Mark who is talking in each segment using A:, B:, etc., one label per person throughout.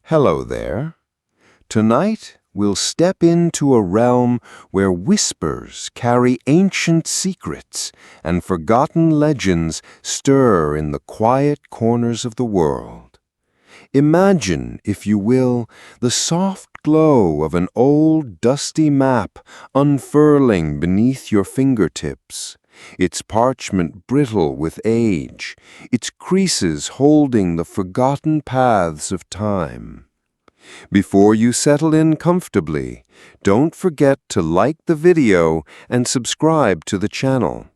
A: Hello there. Tonight, we'll step into a realm where whispers carry ancient secrets and forgotten legends stir in the quiet corners of the world. Imagine, if you will, the soft glow of an old dusty map unfurling beneath your fingertips, its parchment brittle with age, its creases holding the forgotten paths of time. Before you settle in comfortably, don't forget to like the video and subscribe to the channel.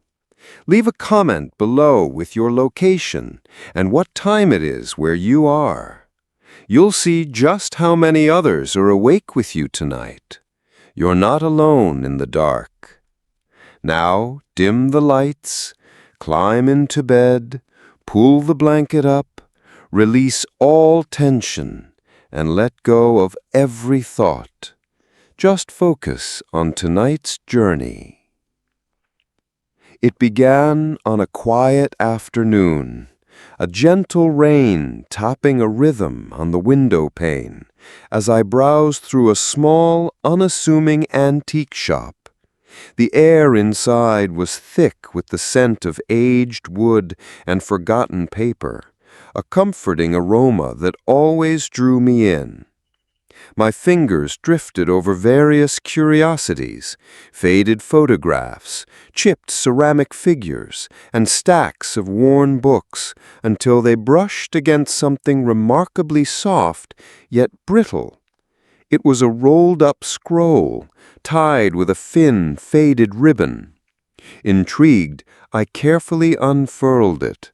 A: Leave a comment below with your location and what time it is where you are. You'll see just how many others are awake with you tonight. You're not alone in the dark. Now, dim the lights, climb into bed, pull the blanket up, release all tension, and let go of every thought. Just focus on tonight's journey. It began on a quiet afternoon, a gentle rain tapping a rhythm on the window pane as I browsed through a small, unassuming antique shop. The air inside was thick with the scent of aged wood and forgotten paper, a comforting aroma that always drew me in. My fingers drifted over various curiosities, faded photographs, chipped ceramic figures, and stacks of worn books, until they brushed against something remarkably soft yet brittle. It was a rolled-up scroll, tied with a thin, faded ribbon. Intrigued, I carefully unfurled it.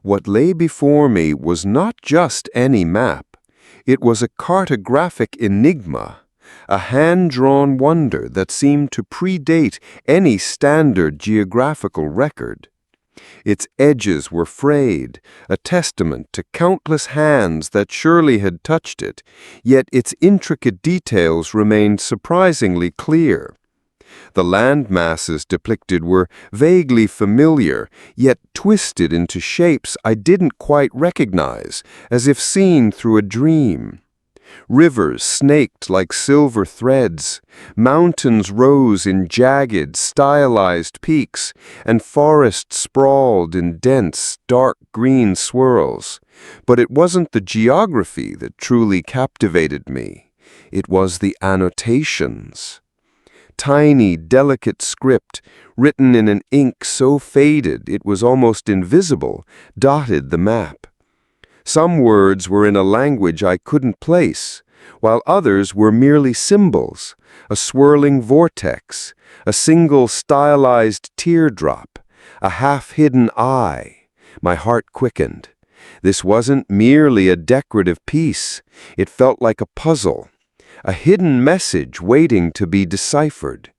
A: What lay before me was not just any map. It was a cartographic enigma, a hand-drawn wonder that seemed to predate any standard geographical record. Its edges were frayed, a testament to countless hands that surely had touched it, yet its intricate details remained surprisingly clear. The land masses depicted were vaguely familiar, yet twisted into shapes I didn't quite recognize, as if seen through a dream. Rivers snaked like silver threads, mountains rose in jagged, stylized peaks, and forests sprawled in dense, dark green swirls. But it wasn't the geography that truly captivated me. It was the annotations. Tiny, delicate script, written in an ink so faded it was almost invisible, dotted the map. Some words were in a language I couldn't place, while others were merely symbols, a swirling vortex, a single stylized teardrop, a half-hidden eye. My heart quickened. This wasn't merely a decorative piece. It felt like a puzzle, a hidden message waiting to be deciphered.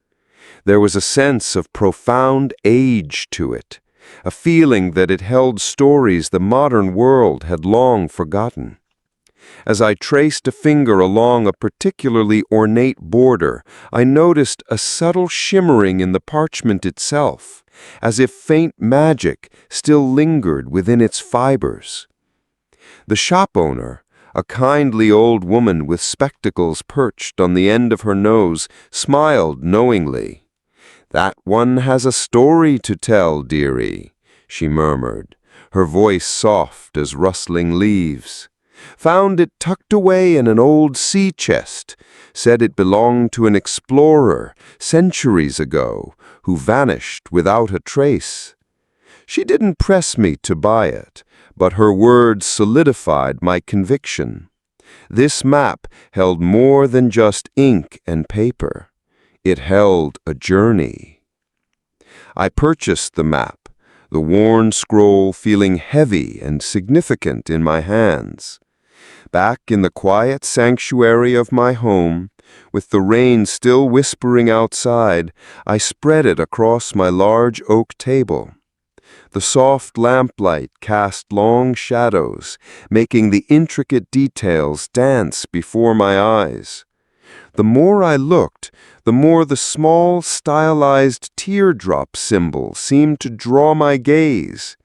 A: There was a sense of profound age to it, a feeling that it held stories the modern world had long forgotten. As I traced a finger along a particularly ornate border, I noticed a subtle shimmering in the parchment itself, as if faint magic still lingered within its fibers. The shop owner, a kindly old woman with spectacles perched on the end of her nose, smiled knowingly. "That one has a story to tell, dearie," she murmured, her voice soft as rustling leaves. "Found it tucked away in an old sea chest. Said it belonged to an explorer centuries ago who vanished without a trace." She didn't press me to buy it, but her words solidified my conviction. This map held more than just ink and paper. It held a journey. I purchased the map, the worn scroll feeling heavy and significant in my hands. Back in the quiet sanctuary of my home, with the rain still whispering outside, I spread it across my large oak table. The soft lamplight cast long shadows, making the intricate details dance before my eyes. The more I looked, the more the small, stylized teardrop symbol seemed to draw my gaze.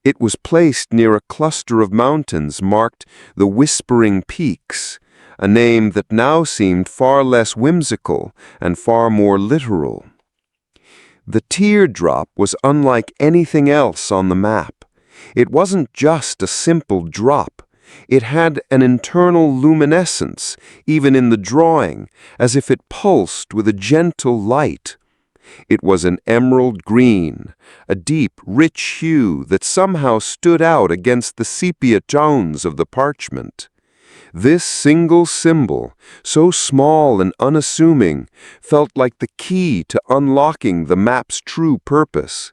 A: It was placed near a cluster of mountains marked the Whispering Peaks, a name that now seemed far less whimsical and far more literal. The teardrop was unlike anything else on the map. It wasn't just a simple drop. It had an internal luminescence, even in the drawing, as if it pulsed with a gentle light. It was an emerald green, a deep, rich hue that somehow stood out against the sepia tones of the parchment. This single symbol, so small and unassuming, felt like the key to unlocking the map's true purpose.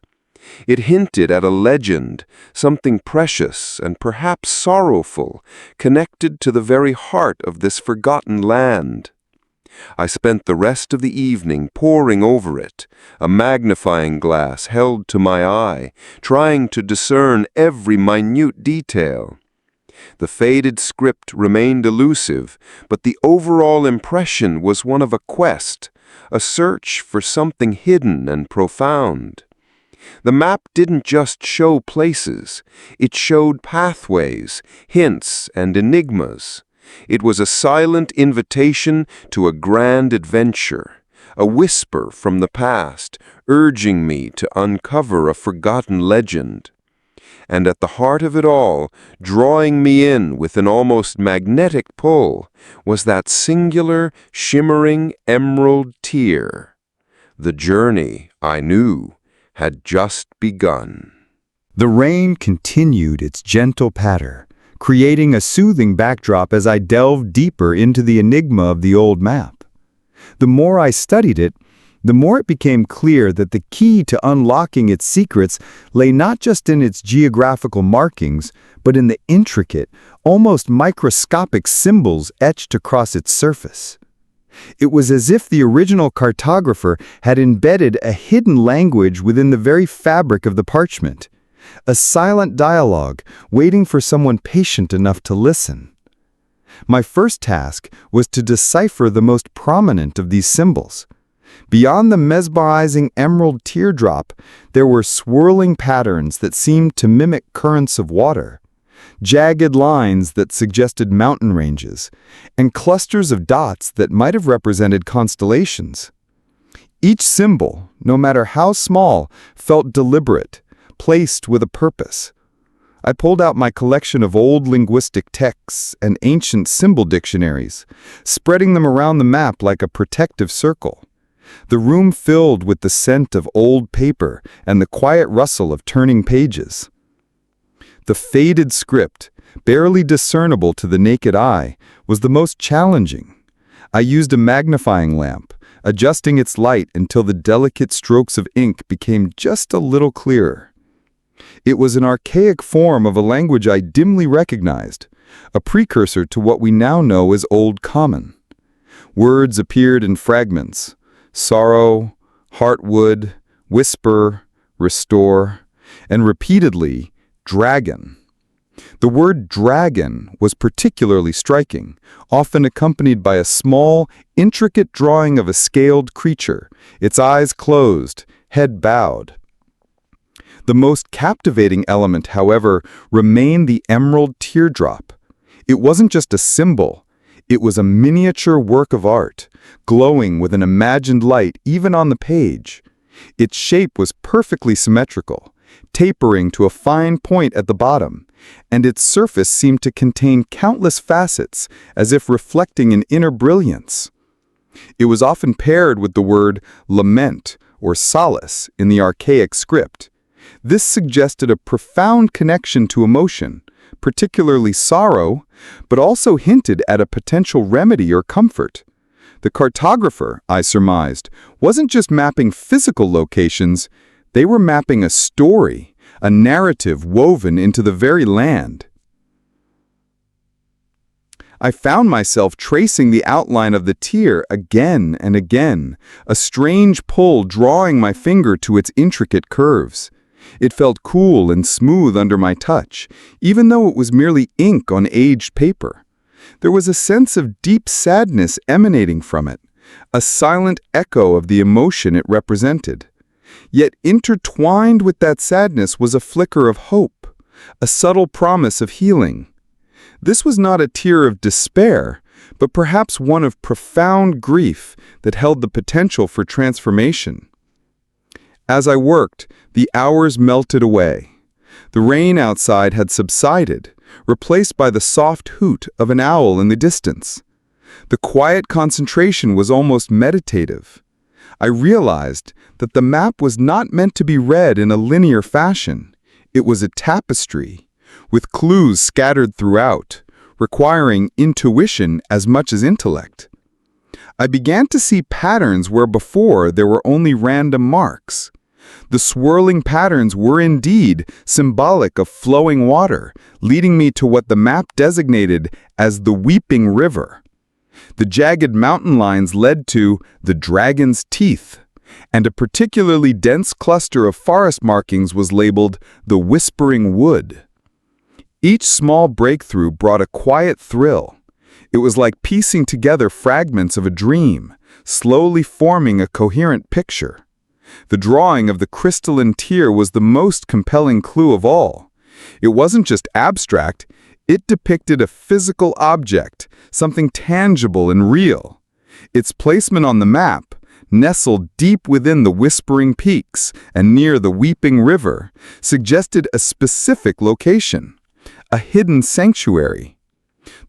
A: It hinted at a legend, something precious and perhaps sorrowful, connected to the very heart of this forgotten land. I spent the rest of the evening poring over it, a magnifying glass held to my eye, trying to discern every minute detail. The faded script remained elusive, but the overall impression was one of a quest, a search for something hidden and profound. The map didn't just show places, it showed pathways, hints, and enigmas. It was a silent invitation to a grand adventure, a whisper from the past, urging me to uncover a forgotten legend. And at the heart of it all, drawing me in with an almost magnetic pull, was that singular, shimmering emerald tear. The journey, I knew, had just begun.
B: The rain continued its gentle patter, creating a soothing backdrop as I delved deeper into the enigma of the old map. The more I studied it, the more it became clear that the key to unlocking its secrets lay not just in its geographical markings, but in the intricate, almost microscopic symbols etched across its surface. It was as if the original cartographer had embedded a hidden language within the very fabric of the parchment, a silent dialogue waiting for someone patient enough to listen. My first task was to decipher the most prominent of these symbols. Beyond the mesmerizing emerald teardrop, there were swirling patterns that seemed to mimic currents of water, jagged lines that suggested mountain ranges, and clusters of dots that might have represented constellations. Each symbol, no matter how small, felt deliberate, placed with a purpose. I pulled out my collection of old linguistic texts and ancient symbol dictionaries, spreading them around the map like a protective circle. The room filled with the scent of old paper and the quiet rustle of turning pages. The faded script, barely discernible to the naked eye, was the most challenging. I used a magnifying lamp, adjusting its light until the delicate strokes of ink became just a little clearer. It was an archaic form of a language I dimly recognized, a precursor to what we now know as Old Common. Words appeared in fragments: sorrow, heartwood, whisper, restore, and repeatedly, dragon. The word dragon was particularly striking, often accompanied by a small, intricate drawing of a scaled creature, its eyes closed, head bowed. The most captivating element, however, remained the emerald teardrop. It wasn't just a symbol. It was a miniature work of art, glowing with an imagined light even on the page. Its shape was perfectly symmetrical, tapering to a fine point at the bottom, and its surface seemed to contain countless facets, as if reflecting an inner brilliance. It was often paired with the word lament or solace in the archaic script. This suggested a profound connection to emotion, particularly sorrow, but also hinted at a potential remedy or comfort. The cartographer, I surmised, wasn't just mapping physical locations, they were mapping a story, a narrative woven into the very land. I found myself tracing the outline of the tear again and again, a strange pull drawing my finger to its intricate curves. It felt cool and smooth under my touch, even though it was merely ink on aged paper. There was a sense of deep sadness emanating from it, a silent echo of the emotion it represented. Yet intertwined with that sadness was a flicker of hope, a subtle promise of healing. This was not a tear of despair, but perhaps one of profound grief that held the potential for transformation. As I worked, the hours melted away. The rain outside had subsided, replaced by the soft hoot of an owl in the distance. The quiet concentration was almost meditative. I realized that the map was not meant to be read in a linear fashion. It was a tapestry, with clues scattered throughout, requiring intuition as much as intellect. I began to see patterns where before there were only random marks. The swirling patterns were indeed symbolic of flowing water, leading me to what the map designated as the Weeping River. The jagged mountain lines led to the Dragon's Teeth, and a particularly dense cluster of forest markings was labeled the Whispering Wood. Each small breakthrough brought a quiet thrill. It was like piecing together fragments of a dream, slowly forming a coherent picture. The drawing of the crystalline tear was the most compelling clue of all. It wasn't just abstract, it depicted a physical object, something tangible and real. Its placement on the map, nestled deep within the Whispering Peaks and near the Weeping River, suggested a specific location, a hidden sanctuary.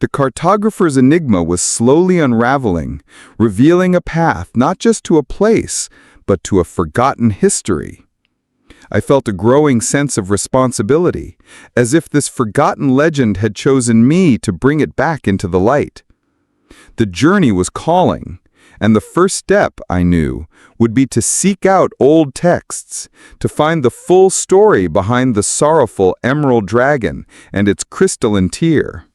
B: The cartographer's enigma was slowly unraveling, revealing a path not just to a place, but to a forgotten history. I felt a growing sense of responsibility, as if this forgotten legend had chosen me to bring it back into the light. The journey was calling, and the first step, I knew, would be to seek out old texts, to find the full story behind the sorrowful emerald dragon and its crystalline tear.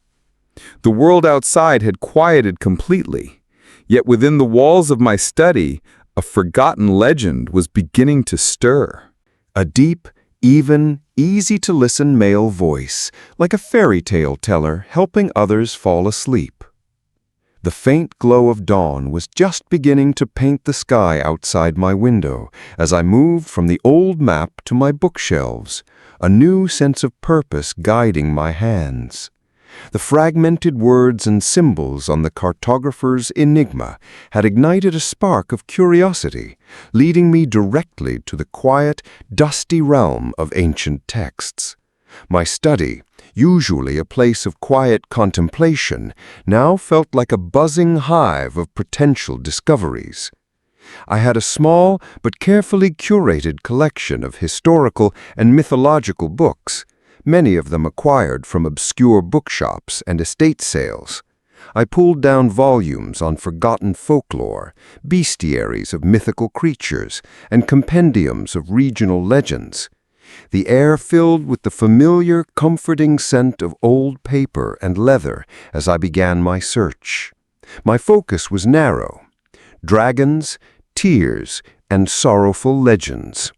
B: The world outside had quieted completely, yet within the walls of my study, a forgotten legend was beginning to stir.
A: A deep, even, easy-to-listen male voice, like a fairy tale teller helping others fall asleep. The faint glow of dawn was just beginning to paint the sky outside my window as I moved from the old map to my bookshelves, a new sense of purpose guiding my hands. The fragmented words and symbols on the cartographer's enigma had ignited a spark of curiosity, leading me directly to the quiet, dusty realm of ancient texts. My study, usually a place of quiet contemplation, now felt like a buzzing hive of potential discoveries. I had a small but carefully curated collection of historical and mythological books, many of them acquired from obscure bookshops and estate sales. I pulled down volumes on forgotten folklore, bestiaries of mythical creatures, and compendiums of regional legends. The air filled with the familiar, comforting scent of old paper and leather as I began my search. My focus was narrow: dragons, tears, and sorrowful legends.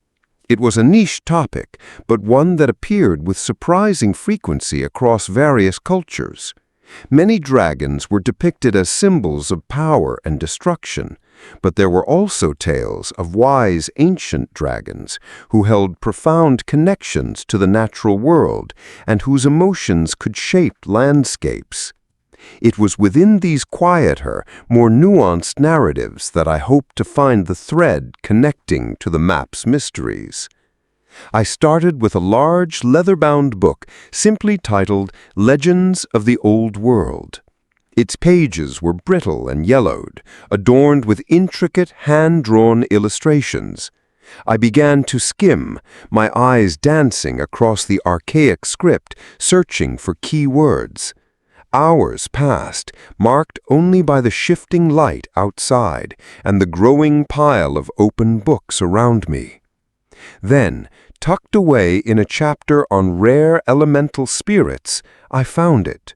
A: It was a niche topic, but one that appeared with surprising frequency across various cultures. Many dragons were depicted as symbols of power and destruction, but there were also tales of wise ancient dragons who held profound connections to the natural world and whose emotions could shape landscapes. It was within these quieter, more nuanced narratives that I hoped to find the thread connecting to the map's mysteries. I started with a large, leather-bound book simply titled Legends of the Old World. Its pages were brittle and yellowed, adorned with intricate, hand-drawn illustrations. I began to skim, my eyes dancing across the archaic script, searching for key words. Hours passed, marked only by the shifting light outside and the growing pile of open books around me. Then, tucked away in a chapter on rare elemental spirits, I found it.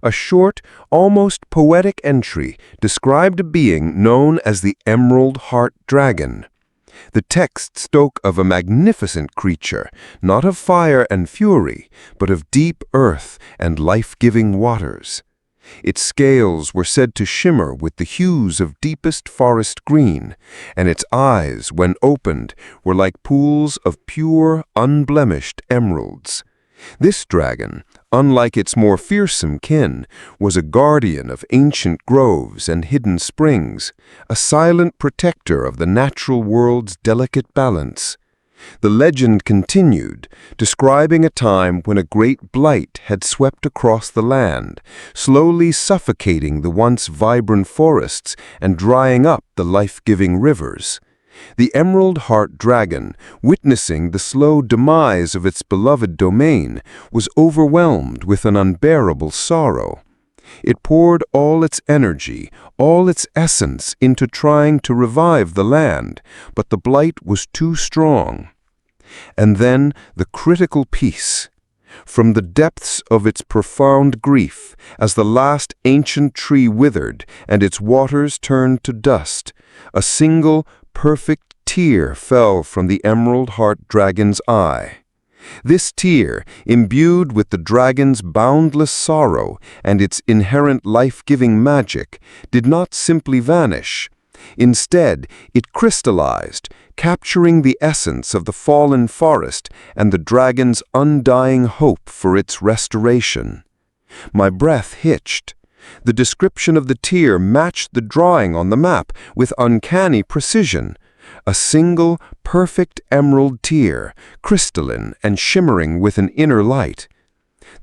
A: A short, almost poetic entry described a being known as the Emerald Heart Dragon. The text spoke of a magnificent creature, not of fire and fury, but of deep earth and life-giving waters. Its scales were said to shimmer with the hues of deepest forest green, and its eyes, when opened, were like pools of pure, unblemished emeralds. This dragon, unlike its more fearsome kin, was a guardian of ancient groves and hidden springs, a silent protector of the natural world's delicate balance. The legend continued, describing a time when a great blight had swept across the land, slowly suffocating the once vibrant forests and drying up the life-giving rivers. The Emerald Heart Dragon, witnessing the slow demise of its beloved domain, was overwhelmed with an unbearable sorrow. It poured all its energy, all its essence into trying to revive the land, but the blight was too strong. And then the critical piece. From the depths of its profound grief, as the last ancient tree withered and its waters turned to dust, a single, perfect tear fell from the Emerald Heart Dragon's eye. This tear, imbued with the dragon's boundless sorrow and its inherent life-giving magic, did not simply vanish. Instead, it crystallized, capturing the essence of the fallen forest and the dragon's undying hope for its restoration. My breath hitched. The description of the tear matched the drawing on the map with uncanny precision. A single, perfect emerald tear, crystalline and shimmering with an inner light.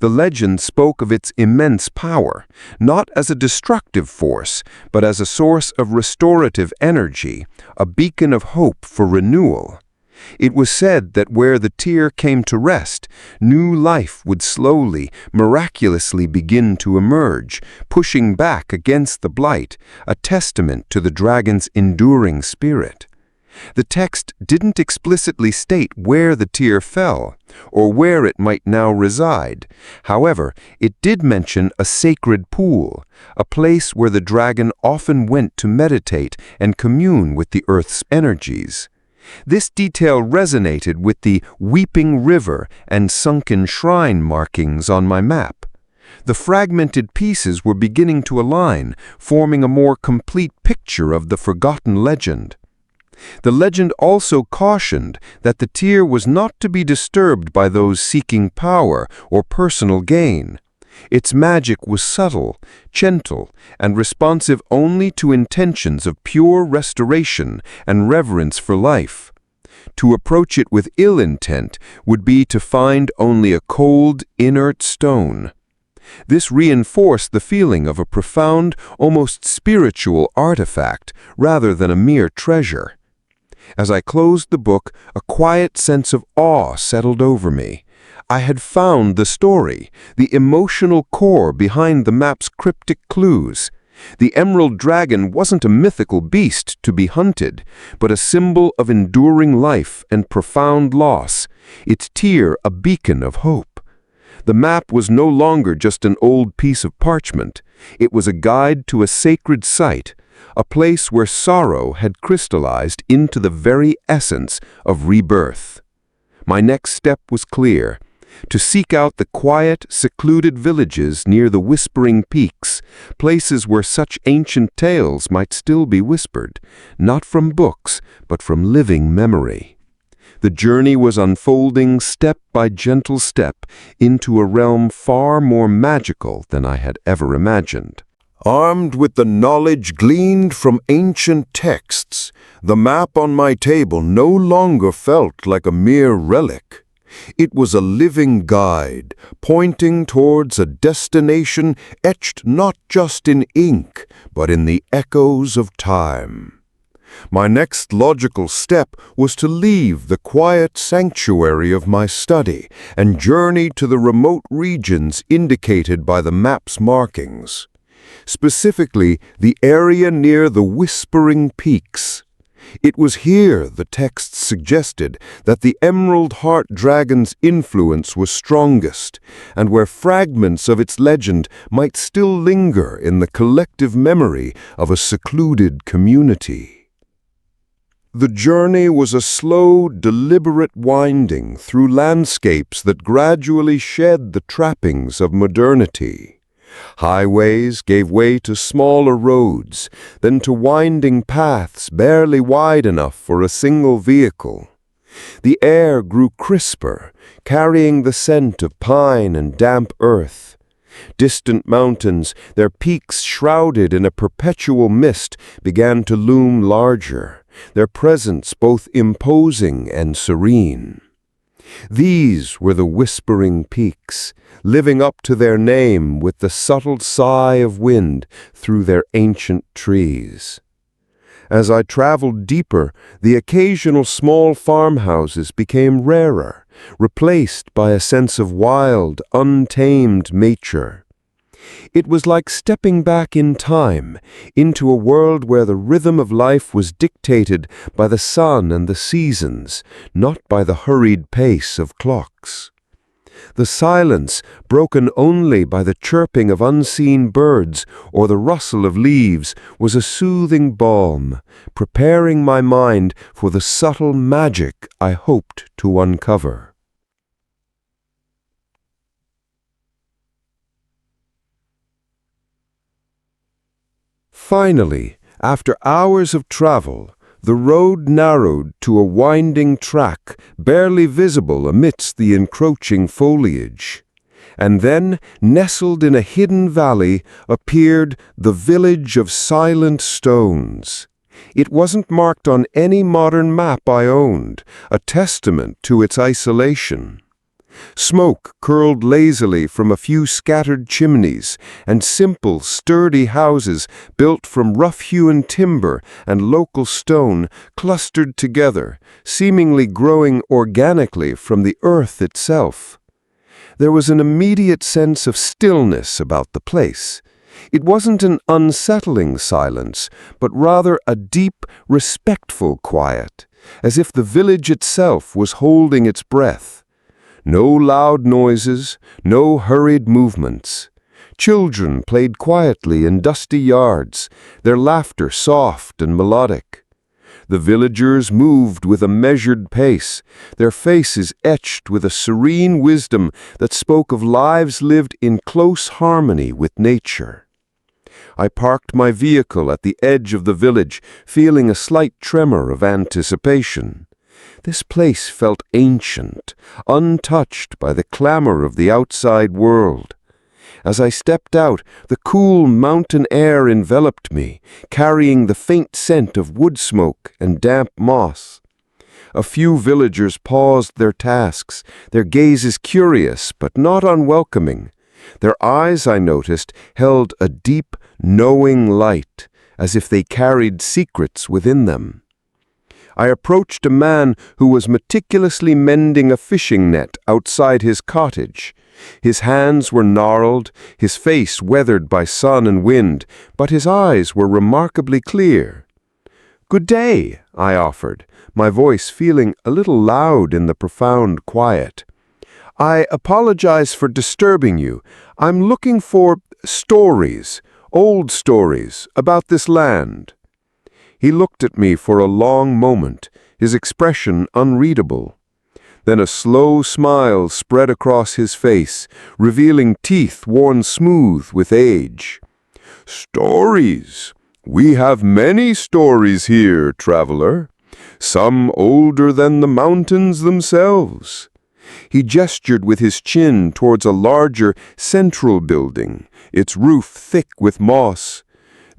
A: The legend spoke of its immense power, not as a destructive force, but as a source of restorative energy, a beacon of hope for renewal. It was said that where the tear came to rest, new life would slowly, miraculously begin to emerge, pushing back against the blight, a testament to the dragon's enduring spirit. The text didn't explicitly state where the tear fell, or where it might now reside. However, it did mention a sacred pool, a place where the dragon often went to meditate and commune with the earth's energies. This detail resonated with the weeping river and sunken shrine markings on my map. The fragmented pieces were beginning to align, forming a more complete picture of the forgotten legend. The legend also cautioned that the tear was not to be disturbed by those seeking power or personal gain. Its magic was subtle, gentle, and responsive only to intentions of pure restoration and reverence for life. To approach it with ill intent would be to find only a cold, inert stone. This reinforced the feeling of a profound, almost spiritual artifact rather than a mere treasure. As I closed the book, a quiet sense of awe settled over me. I had found the story, the emotional core behind the map's cryptic clues. The Emerald Dragon wasn't a mythical beast to be hunted, but a symbol of enduring life and profound loss, its tear a beacon of hope. The map was no longer just an old piece of parchment. It was a guide to a sacred site, a place where sorrow had crystallized into the very essence of rebirth. My next step was clear: to seek out the quiet, secluded villages near the whispering peaks, places where such ancient tales might still be whispered, not from books, but from living memory. The journey was unfolding step by gentle step into a realm far more magical than I had ever imagined. Armed with the knowledge gleaned from ancient texts, the map on my table no longer felt like a mere relic. It was a living guide, pointing towards a destination etched not just in ink, but in the echoes of time. My next logical step was to leave the quiet sanctuary of my study and journey to the remote regions indicated by the map's markings. Specifically, the area near the Whispering Peaks. It was here, the text suggested, that the Emerald Heart Dragon's influence was strongest, and where fragments of its legend might still linger in the collective memory of a secluded community. The journey was a slow, deliberate winding through landscapes that gradually shed the trappings of modernity. Highways gave way to smaller roads, then to winding paths barely wide enough for a single vehicle. The air grew crisper, carrying the scent of pine and damp earth. Distant mountains, their peaks shrouded in a perpetual mist, began to loom larger, their presence both imposing and serene. These were the Whispering Peaks, living up to their name with the subtle sigh of wind through their ancient trees. As I traveled deeper, the occasional small farmhouses became rarer, replaced by a sense of wild, untamed nature. It was like stepping back in time, into a world where the rhythm of life was dictated by the sun and the seasons, not by the hurried pace of clocks. The silence, broken only by the chirping of unseen birds or the rustle of leaves, was a soothing balm, preparing my mind for the subtle magic I hoped to uncover. Finally, after hours of travel, the road narrowed to a winding track barely visible amidst the encroaching foliage. And then, nestled in a hidden valley, appeared the village of Silent Stones. It wasn't marked on any modern map I owned, a testament to its isolation. Smoke curled lazily from a few scattered chimneys, and simple, sturdy houses built from rough-hewn timber and local stone clustered together, seemingly growing organically from the earth itself. There was an immediate sense of stillness about the place. It wasn't an unsettling silence, but rather a deep, respectful quiet, as if the village itself was holding its breath. No loud noises, no hurried movements. Children played quietly in dusty yards, their laughter soft and melodic. The villagers moved with a measured pace, their faces etched with a serene wisdom that spoke of lives lived in close harmony with nature. I parked my vehicle at the edge of the village, feeling a slight tremor of anticipation. This place felt ancient, untouched by the clamor of the outside world. As I stepped out, the cool mountain air enveloped me, carrying the faint scent of wood smoke and damp moss. A few villagers paused their tasks, their gazes curious but not unwelcoming. Their eyes, I noticed, held a deep, knowing light, as if they carried secrets within them. I approached a man who was meticulously mending a fishing net outside his cottage. His hands were gnarled, his face weathered by sun and wind, but his eyes were remarkably clear. "Good day," I offered, my voice feeling a little loud in the profound quiet. "I apologize for disturbing you. I'm looking for stories, old stories, about this land." He looked at me for a long moment, his expression unreadable. Then a slow smile spread across his face, revealing teeth worn smooth with age. "Stories? We have many stories here, traveler. Some older than the mountains themselves." He gestured with his chin towards a larger, central building, its roof thick with moss.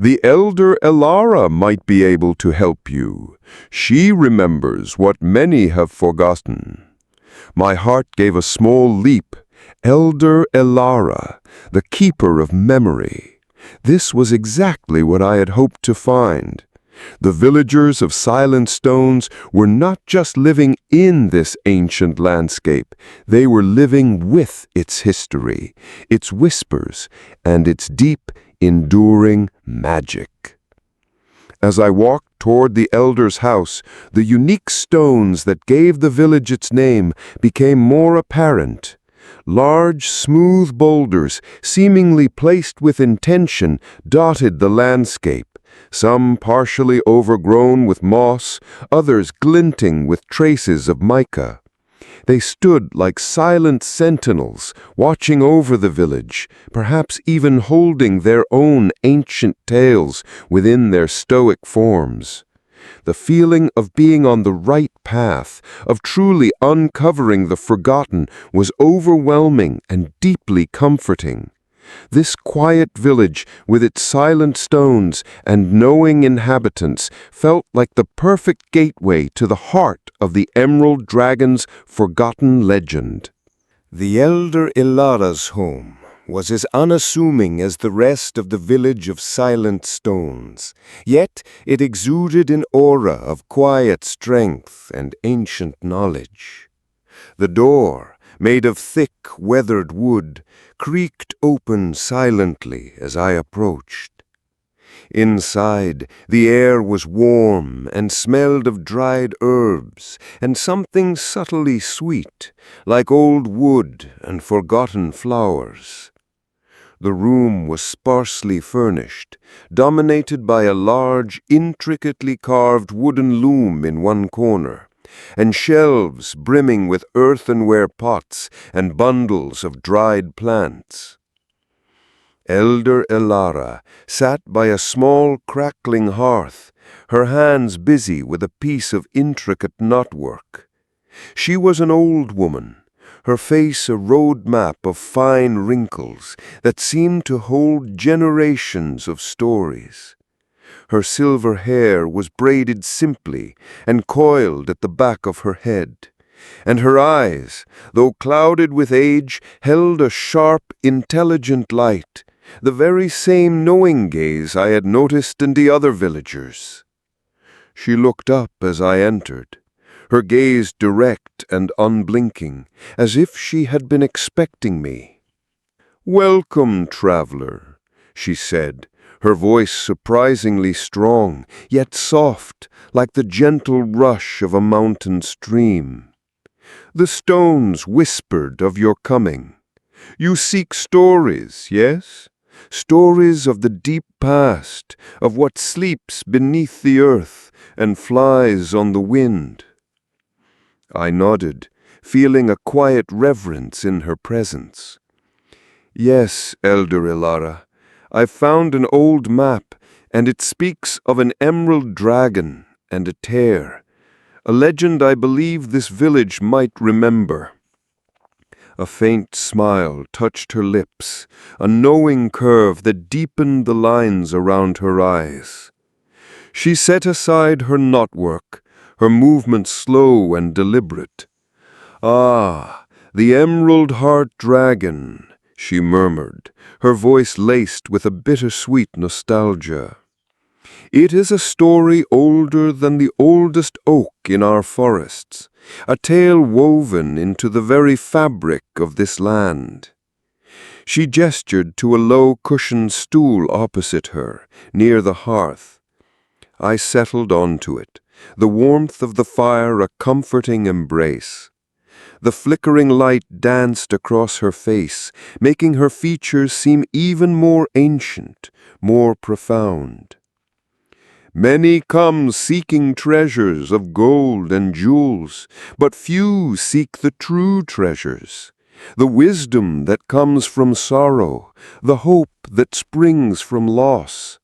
A: "The elder Elara might be able to help you. She remembers what many have forgotten." My heart gave a small leap. Elder Elara, the keeper of memory. This was exactly what I had hoped to find. The villagers of Silent Stones were not just living in this ancient landscape, they were living with its history, its whispers, and its deep, enduring magic. As I walked toward the elder's house, the unique stones that gave the village its name became more apparent. Large, smooth boulders, seemingly placed with intention, dotted the landscape, some partially overgrown with moss, others glinting with traces of mica. They stood like silent sentinels, watching over the village, perhaps even holding their own ancient tales within their stoic forms. The feeling of being on the right path, of truly uncovering the forgotten, was overwhelming and deeply comforting. This quiet village, with its silent stones and knowing inhabitants, felt like the perfect gateway to the heart of the Emerald Dragon's forgotten legend. The elder Ilara's home was as unassuming as the rest of the village of silent stones, yet it exuded an aura of quiet strength and ancient knowledge. The door, made of thick, weathered wood, creaked open silently as I approached. Inside, the air was warm and smelled of dried herbs and something subtly sweet, like old wood and forgotten flowers. The room was sparsely furnished, dominated by a large, intricately carved wooden loom in one corner, and shelves brimming with earthenware pots and bundles of dried plants. Elder Ilara sat by a small, crackling hearth, her hands busy with a piece of intricate knotwork. She was an old woman, her face a road map of fine wrinkles that seemed to hold generations of stories. Her silver hair was braided simply and coiled at the back of her head, and her eyes, though clouded with age, held a sharp, intelligent light, the very same knowing gaze I had noticed in the other villagers. She looked up as I entered, her gaze direct and unblinking, as if she had been expecting me. "Welcome, traveler," she said, her voice surprisingly strong, yet soft, like the gentle rush of a mountain stream. The stones whispered of your coming. You seek stories, yes? Stories of the deep past, of what sleeps beneath the earth and flies on the wind. I nodded, feeling a quiet reverence in her presence. Yes, Elder Ilara, I found an old map, and it speaks of an emerald dragon and a tear, a legend I believe this village might remember. A faint smile touched her lips, a knowing curve that deepened the lines around her eyes. She set aside her knotwork, her movements slow and deliberate. "Ah, the Emerald Heart Dragon," she murmured, her voice laced with a bittersweet nostalgia. "It is a story older than the oldest oak in our forests, a tale woven into the very fabric of this land." She gestured to a low-cushioned stool opposite her, near the hearth. I settled onto it, the warmth of the fire a comforting embrace. The flickering light danced across her face, making her features seem even more ancient, more profound. "Many come seeking treasures of gold and jewels, but few seek the true treasures, the wisdom that comes from sorrow, the hope that springs from loss.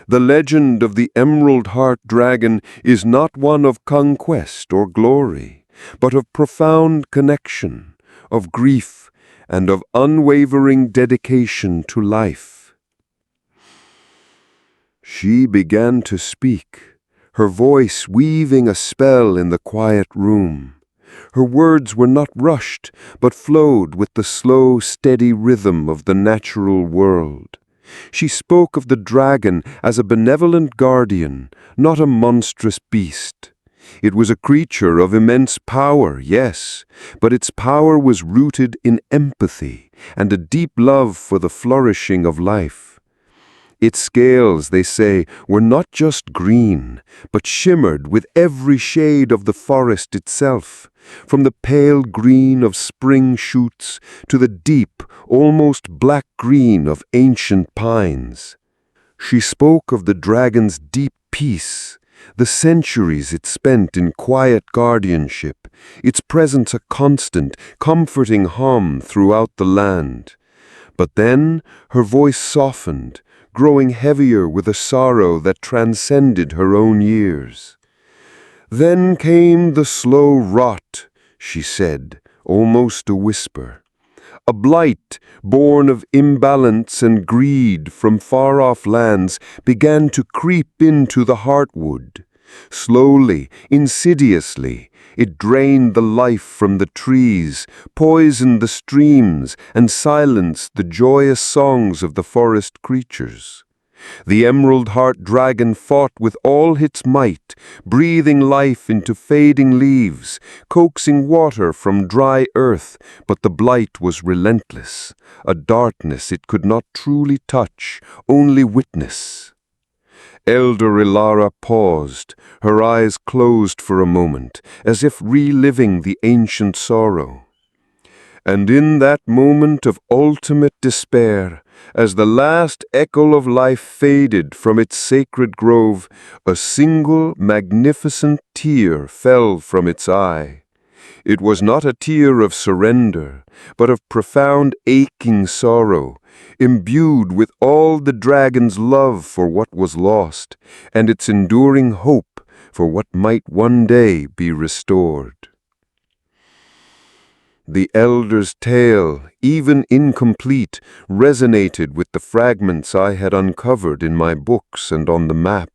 A: The legend of the Emerald Heart Dragon is not one of conquest or glory, but of profound connection, of grief, and of unwavering dedication to life." She began to speak, her voice weaving a spell in the quiet room. Her words were not rushed, but flowed with the slow, steady rhythm of the natural world. She spoke of the dragon as a benevolent guardian, not a monstrous beast. It was a creature of immense power, yes, but its power was rooted in empathy and a deep love for the flourishing of life. Its scales, they say, were not just green, but shimmered with every shade of the forest itself, from the pale green of spring shoots to the deep, almost black green of ancient pines. She spoke of the dragon's deep peace, the centuries it spent in quiet guardianship, its presence a constant, comforting hum throughout the land. But then her voice softened, growing heavier with a sorrow that transcended her own years. "Then came the slow rot," she said, almost a whisper. "A blight born of imbalance and greed from far-off lands began to creep into the heartwood. Slowly, insidiously, it drained the life from the trees, poisoned the streams, and silenced the joyous songs of the forest creatures. The emerald-heart dragon fought with all its might, breathing life into fading leaves, coaxing water from dry earth, but the blight was relentless, a darkness it could not truly touch, only witness." Elder Ilara paused, her eyes closed for a moment, as if reliving the ancient sorrow. "And in that moment of ultimate despair, as the last echo of life faded from its sacred grove, a single magnificent tear fell from its eye. It was not a tear of surrender, but of profound aching sorrow, imbued with all the dragon's love for what was lost, and its enduring hope for what might one day be restored." The elder's tale, even incomplete, resonated with the fragments I had uncovered in my books and on the map.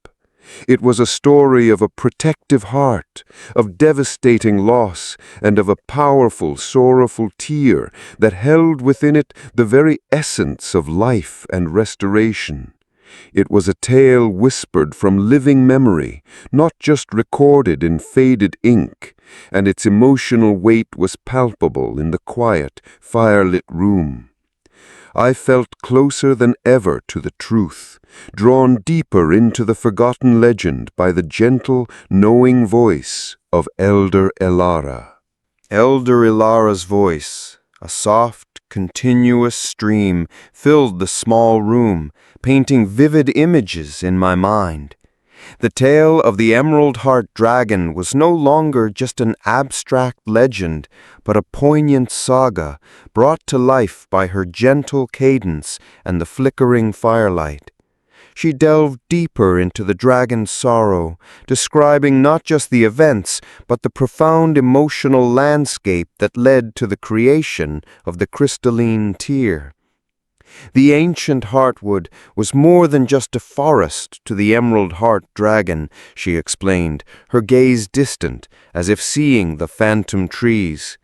A: It was a story of a protective heart, of devastating loss, and of a powerful, sorrowful tear that held within it the very essence of life and restoration. It was a tale whispered from living memory, not just recorded in faded ink, and its emotional weight was palpable in the quiet, firelit room. I felt closer than ever to the truth, drawn deeper into the forgotten legend by the gentle, knowing voice of Elder Ilara. Elder Ilara's voice, a soft, continuous stream, filled the small room, painting vivid images in my mind. The tale of the Emerald-Heart Dragon was no longer just an abstract legend, but a poignant saga brought to life by her gentle cadence and the flickering firelight. She delved deeper into the dragon's sorrow, describing not just the events, but the profound emotional landscape that led to the creation of the crystalline tear. The ancient heartwood was more than just a forest to the Emerald-Heart Dragon, she explained, her gaze distant, as if seeing the phantom trees.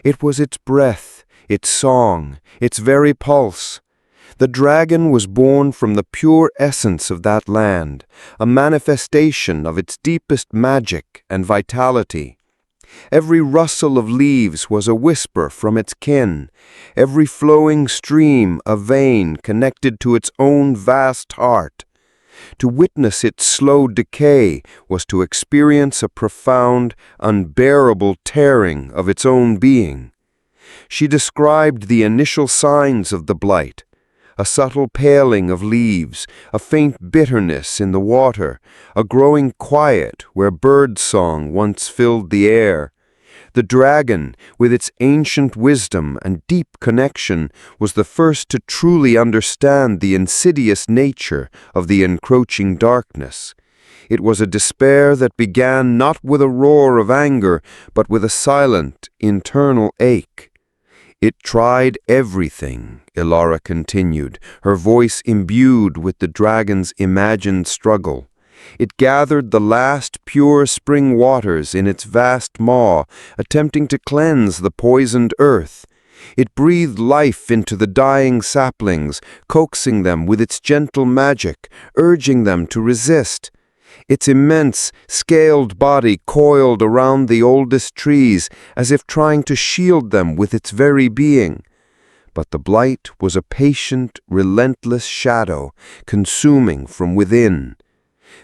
A: It was its breath, its song, its very pulse. The dragon was born from the pure essence of that land, a manifestation of its deepest magic and vitality. Every rustle of leaves was a whisper from its kin, every flowing stream a vein connected to its own vast heart. To witness its slow decay was to experience a profound, unbearable tearing of its own being. She described the initial signs of the blight: a subtle paling of leaves, a faint bitterness in the water, a growing quiet where birdsong once filled the air. The dragon, with its ancient wisdom and deep connection, was the first to truly understand the insidious nature of the encroaching darkness. It was a despair that began not with a roar of anger, but with a silent, internal ache. "It tried everything," Ilara continued, her voice imbued with the dragon's imagined struggle. "It gathered the last pure spring waters in its vast maw, attempting to cleanse the poisoned earth. It breathed life into the dying saplings, coaxing them with its gentle magic, urging them to resist. Its immense, scaled body coiled around the oldest trees, as if trying to shield them with its very being. But the blight was a patient, relentless shadow, consuming from within.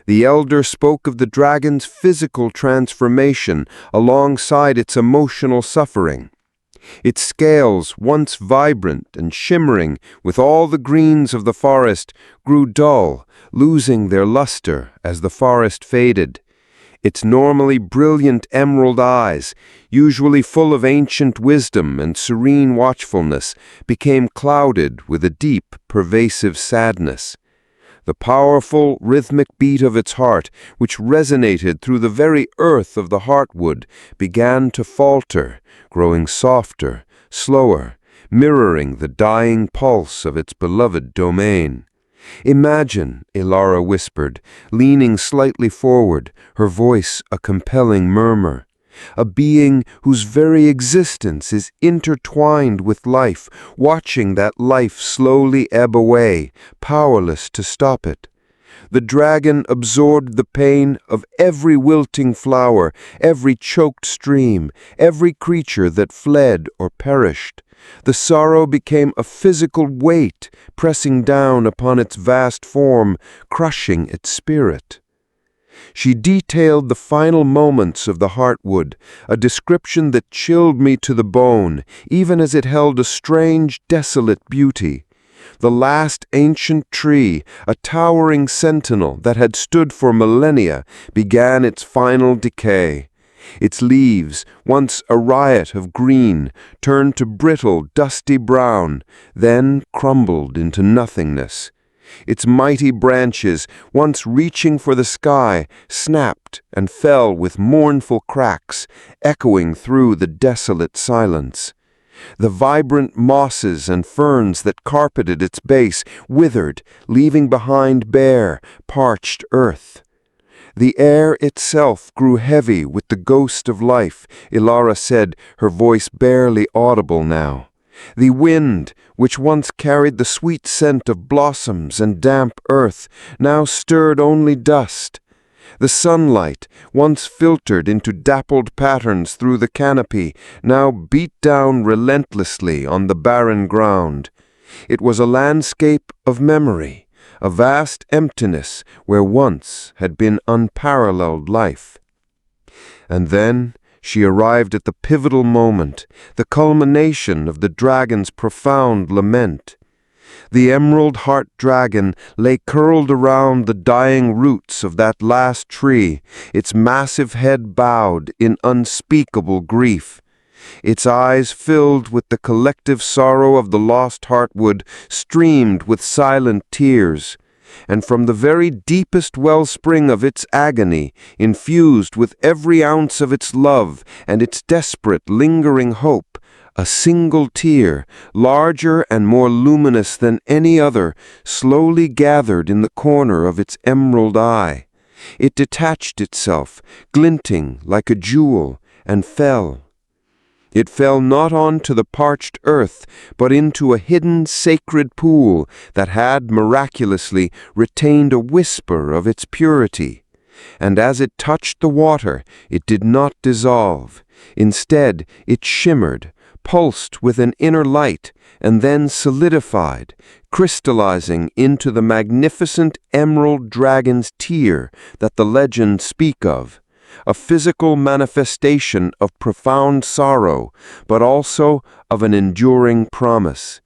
A: The elder spoke of the dragon's physical transformation alongside its emotional suffering. Its scales, once vibrant and shimmering with all the greens of the forest, grew dull, losing their luster as the forest faded. Its normally brilliant emerald eyes, usually full of ancient wisdom and serene watchfulness, became clouded with a deep, pervasive sadness. The powerful, rhythmic beat of its heart, which resonated through the very earth of the heartwood, began to falter, growing softer, slower, mirroring the dying pulse of its beloved domain. "Imagine," Ilara whispered, leaning slightly forward, her voice a compelling murmur, "a being whose very existence is intertwined with life, watching that life slowly ebb away, powerless to stop it. The dragon absorbed the pain of every wilting flower, every choked stream, every creature that fled or perished. The sorrow became a physical weight, pressing down upon its vast form, crushing its spirit." She detailed the final moments of the heartwood, a description that chilled me to the bone, even as it held a strange, desolate beauty. The last ancient tree, a towering sentinel that had stood for millennia, began its final decay. Its leaves, once a riot of green, turned to brittle, dusty brown, then crumbled into nothingness. Its mighty branches, once reaching for the sky, snapped and fell with mournful cracks, echoing through the desolate silence. The vibrant mosses and ferns that carpeted its base withered, leaving behind bare, parched earth. The air itself grew heavy with the ghost of life, Ilara said, her voice barely audible now. The wind, which once carried the sweet scent of blossoms and damp earth, now stirred only dust. The sunlight, once filtered into dappled patterns through the canopy, now beat down relentlessly on the barren ground. It was a landscape of memory, a vast emptiness where once had been unparalleled life. And then she arrived at the pivotal moment, the culmination of the dragon's profound lament. The emerald heart dragon lay curled around the dying roots of that last tree, its massive head bowed in unspeakable grief. Its eyes, filled with the collective sorrow of the lost heartwood, streamed with silent tears. And from the very deepest wellspring of its agony, infused with every ounce of its love and its desperate, lingering hope, a single tear, larger and more luminous than any other, slowly gathered in the corner of its emerald eye. It detached itself, glinting like a jewel, and fell. It fell not onto the parched earth, but into a hidden sacred pool that had miraculously retained a whisper of its purity. And as it touched the water, it did not dissolve. Instead, it shimmered, pulsed with an inner light, and then solidified, crystallizing into the magnificent emerald dragon's tear that the legends speak of. A physical manifestation of profound sorrow, but also of an enduring promise.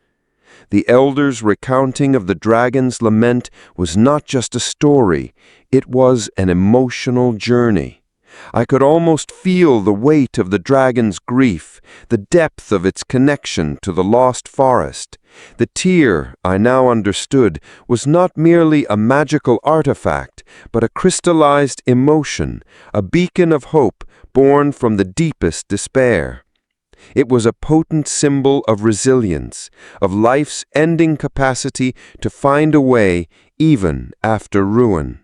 A: The elders' recounting of the dragon's lament was not just a story, it was an emotional journey. I could almost feel the weight of the dragon's grief, the depth of its connection to the lost forest. The tear, I now understood, was not merely a magical artifact, but a crystallized emotion, a beacon of hope born from the deepest despair. It was a potent symbol of resilience, of life's ending capacity to find a way even after ruin.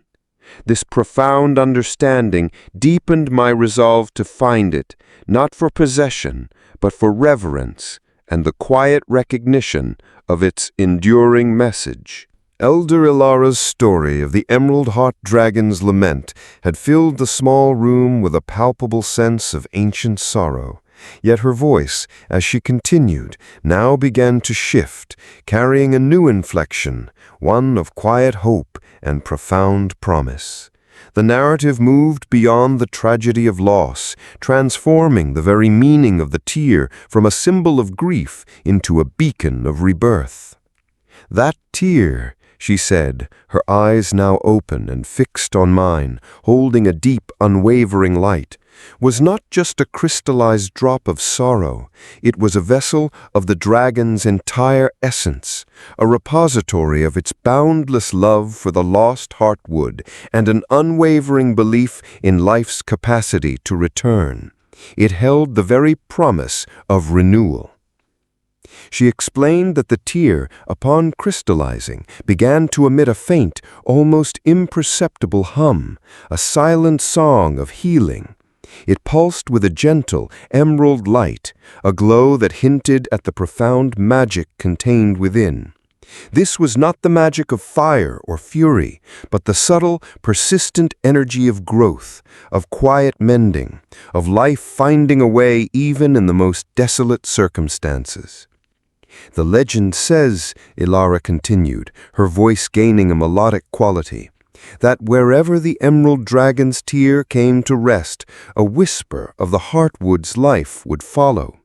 A: This profound understanding deepened my resolve to find it, not for possession, but for reverence and the quiet recognition of its enduring message. Elder Ilara's story of the Emerald Heart Dragon's lament had filled the small room with a palpable sense of ancient sorrow. Yet her voice, as she continued, now began to shift, carrying a new inflection, one of quiet hope and profound promise. The narrative moved beyond the tragedy of loss, transforming the very meaning of the tear from a symbol of grief into a beacon of rebirth. That tear, she said, her eyes now open and fixed on mine, holding a deep, unwavering light, was not just a crystallized drop of sorrow. It was a vessel of the dragon's entire essence, a repository of its boundless love for the lost heartwood and an unwavering belief in life's capacity to return. It held the very promise of renewal. She explained that the tear, upon crystallizing, began to emit a faint, almost imperceptible hum, a silent song of healing. It pulsed with a gentle, emerald light, a glow that hinted at the profound magic contained within. This was not the magic of fire or fury, but the subtle, persistent energy of growth, of quiet mending, of life finding a way even in the most desolate circumstances. The legend says, Ilara continued, her voice gaining a melodic quality, that wherever the emerald dragon's tear came to rest, a whisper of the heartwood's life would follow.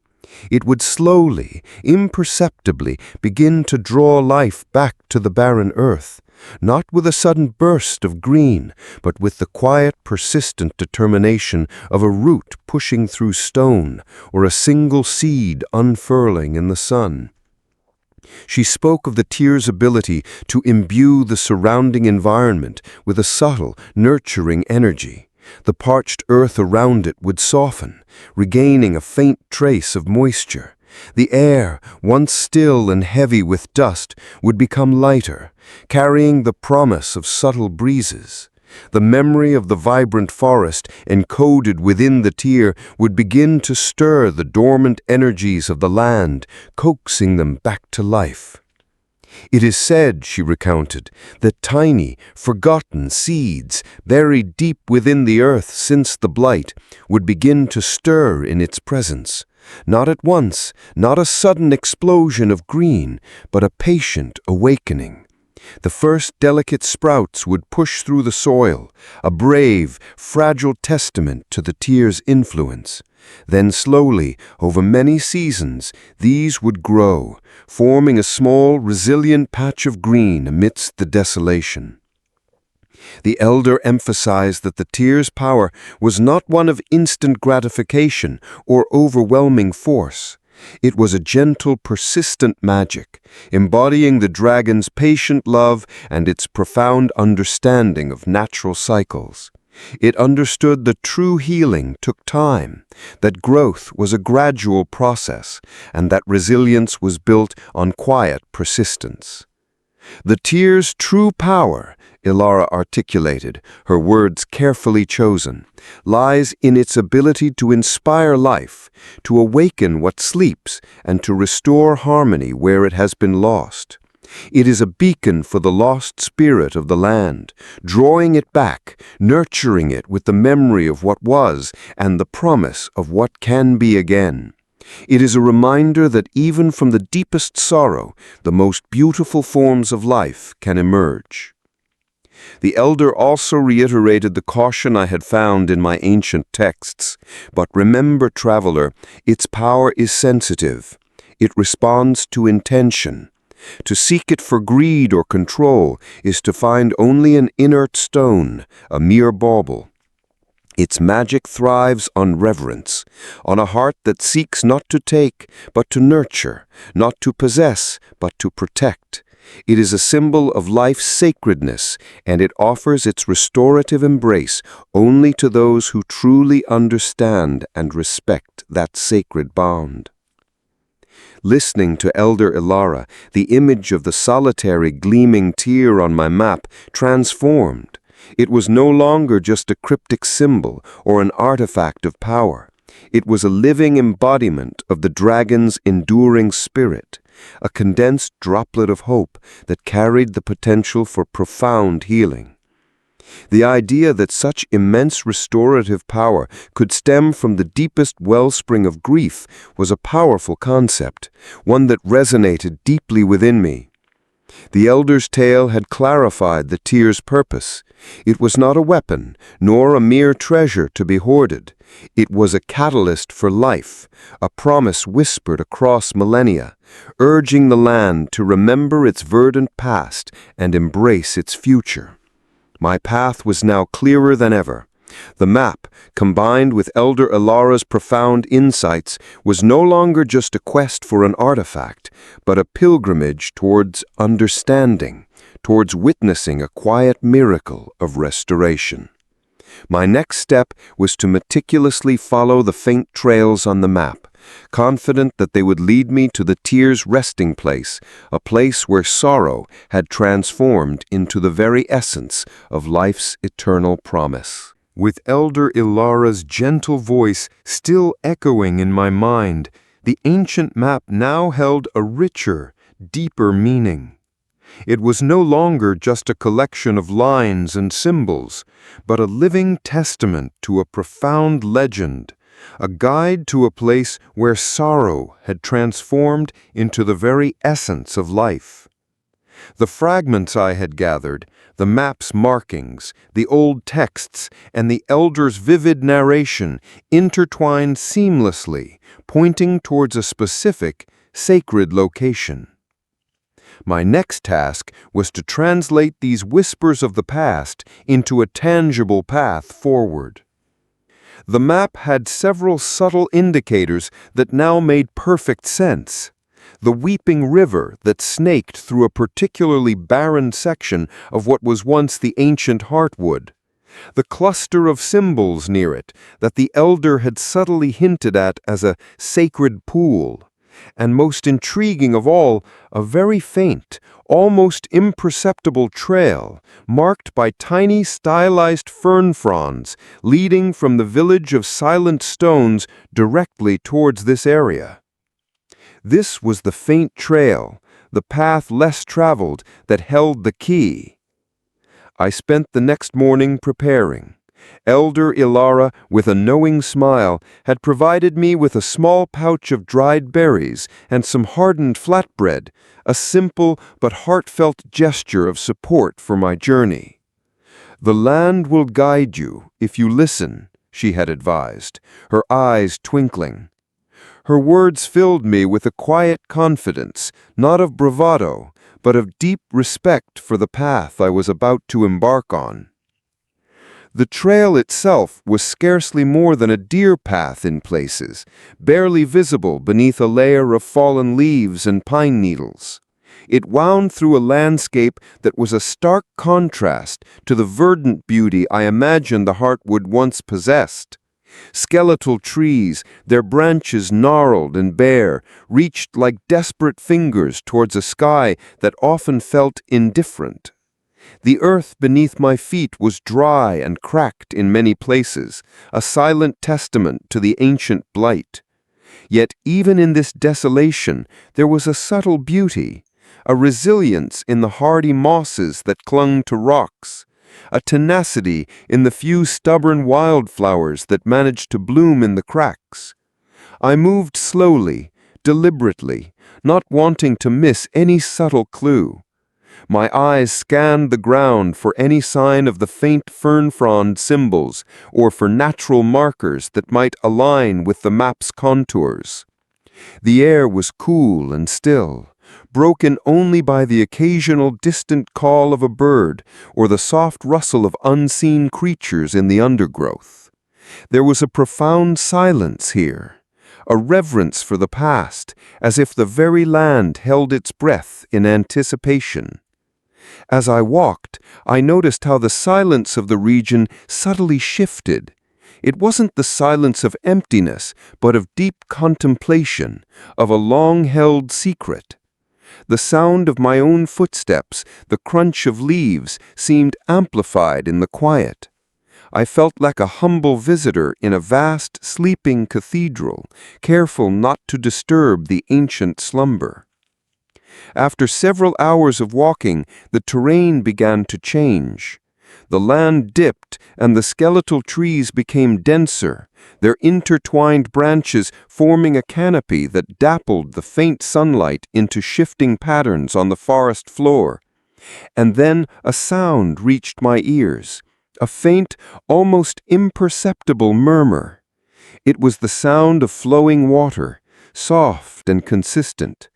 A: It would slowly, imperceptibly begin to draw life back to the barren earth, not with a sudden burst of green, but with the quiet, persistent determination of a root pushing through stone or a single seed unfurling in the sun. She spoke of the tear's ability to imbue the surrounding environment with a subtle, nurturing energy. The parched earth around it would soften, regaining a faint trace of moisture. The air, once still and heavy with dust, would become lighter, carrying the promise of subtle breezes. The memory of the vibrant forest encoded within the tear would begin to stir the dormant energies of the land, coaxing them back to life. It is said, she recounted, that tiny, forgotten seeds, buried deep within the earth since the blight, would begin to stir in its presence. Not at once, not a sudden explosion of green, but a patient awakening. The first delicate sprouts would push through the soil, a brave, fragile testament to the tear's influence. Then slowly, over many seasons, these would grow, forming a small, resilient patch of green amidst the desolation. The elder emphasized that the tear's power was not one of instant gratification or overwhelming force. It was a gentle, persistent magic, embodying the dragon's patient love and its profound understanding of natural cycles. It understood that true healing took time, that growth was a gradual process, and that resilience was built on quiet persistence. The tear's true power, Ilara articulated, her words carefully chosen, lies in its ability to inspire life, to awaken what sleeps, and to restore harmony where it has been lost. It is a beacon for the lost spirit of the land, drawing it back, nurturing it with the memory of what was and the promise of what can be again. It is a reminder that even from the deepest sorrow, the most beautiful forms of life can emerge. The elder also reiterated the caution I had found in my ancient texts. But remember, traveler, its power is sensitive. It responds to intention. To seek it for greed or control is to find only an inert stone, a mere bauble. Its magic thrives on reverence, on a heart that seeks not to take, but to nurture, not to possess, but to protect. It is a symbol of life's sacredness, and it offers its restorative embrace only to those who truly understand and respect that sacred bond. Listening to Elder Ilara, the image of the solitary gleaming tear on my map transformed. It was no longer just a cryptic symbol or an artifact of power. It was a living embodiment of the dragon's enduring spirit, a condensed droplet of hope that carried the potential for profound healing. The idea that such immense restorative power could stem from the deepest wellspring of grief was a powerful concept, one that resonated deeply within me. The elder's tale had clarified the tear's purpose. It was not a weapon, nor a mere treasure to be hoarded. It was a catalyst for life, a promise whispered across millennia, urging the land to remember its verdant past and embrace its future. My path was now clearer than ever. The map, combined with Elder Ilara's profound insights, was no longer just a quest for an artifact, but a pilgrimage towards understanding, towards witnessing a quiet miracle of restoration. My next step was to meticulously follow the faint trails on the map, confident that they would lead me to the tear's resting place, a place where sorrow had transformed into the very essence of life's eternal promise. With Elder Ilara's gentle voice still echoing in my mind, the ancient map now held a richer, deeper meaning. It was no longer just a collection of lines and symbols, but a living testament to a profound legend, a guide to a place where sorrow had transformed into the very essence of life. The fragments I had gathered, the map's markings, the old texts, and the elder's vivid narration intertwined seamlessly, pointing towards a specific, sacred location. My next task was to translate these whispers of the past into a tangible path forward. The map had several subtle indicators that now made perfect sense. The weeping river that snaked through a particularly barren section of what was once the ancient heartwood. The cluster of symbols near it that the elder had subtly hinted at as a sacred pool. And most intriguing of all, a very faint, almost imperceptible trail, marked by tiny stylized fern fronds, leading from the village of Silent Stones directly towards this area. This was the faint trail, the path less traveled, that held the key. I spent the next morning preparing. Elder Ilara, with a knowing smile, had provided me with a small pouch of dried berries and some hardened flatbread, a simple but heartfelt gesture of support for my journey. "The land will guide you if you listen," she had advised, her eyes twinkling. Her words filled me with a quiet confidence, not of bravado, but of deep respect for the path I was about to embark on. The trail itself was scarcely more than a deer path in places, barely visible beneath a layer of fallen leaves and pine needles. It wound through a landscape that was a stark contrast to the verdant beauty I imagined the heartwood once possessed. Skeletal trees, their branches gnarled and bare, reached like desperate fingers towards a sky that often felt indifferent. The earth beneath my feet was dry and cracked in many places, a silent testament to the ancient blight. Yet even in this desolation there was a subtle beauty, a resilience in the hardy mosses that clung to rocks, a tenacity in the few stubborn wildflowers that managed to bloom in the cracks. I moved slowly, deliberately, not wanting to miss any subtle clue. My eyes scanned the ground for any sign of the faint fern-frond symbols or for natural markers that might align with the map's contours. The air was cool and still, broken only by the occasional distant call of a bird or the soft rustle of unseen creatures in the undergrowth. There was a profound silence here, a reverence for the past, as if the very land held its breath in anticipation. As I walked, I noticed how the silence of the region subtly shifted. It wasn't the silence of emptiness, but of deep contemplation, of a long-held secret. The sound of my own footsteps, the crunch of leaves, seemed amplified in the quiet. I felt like a humble visitor in a vast, sleeping cathedral, careful not to disturb the ancient slumber. After several hours of walking, the terrain began to change. The land dipped, and the skeletal trees became denser, their intertwined branches forming a canopy that dappled the faint sunlight into shifting patterns on the forest floor. And then a sound reached my ears, a faint, almost imperceptible murmur. It was the sound of flowing water, soft and consistent,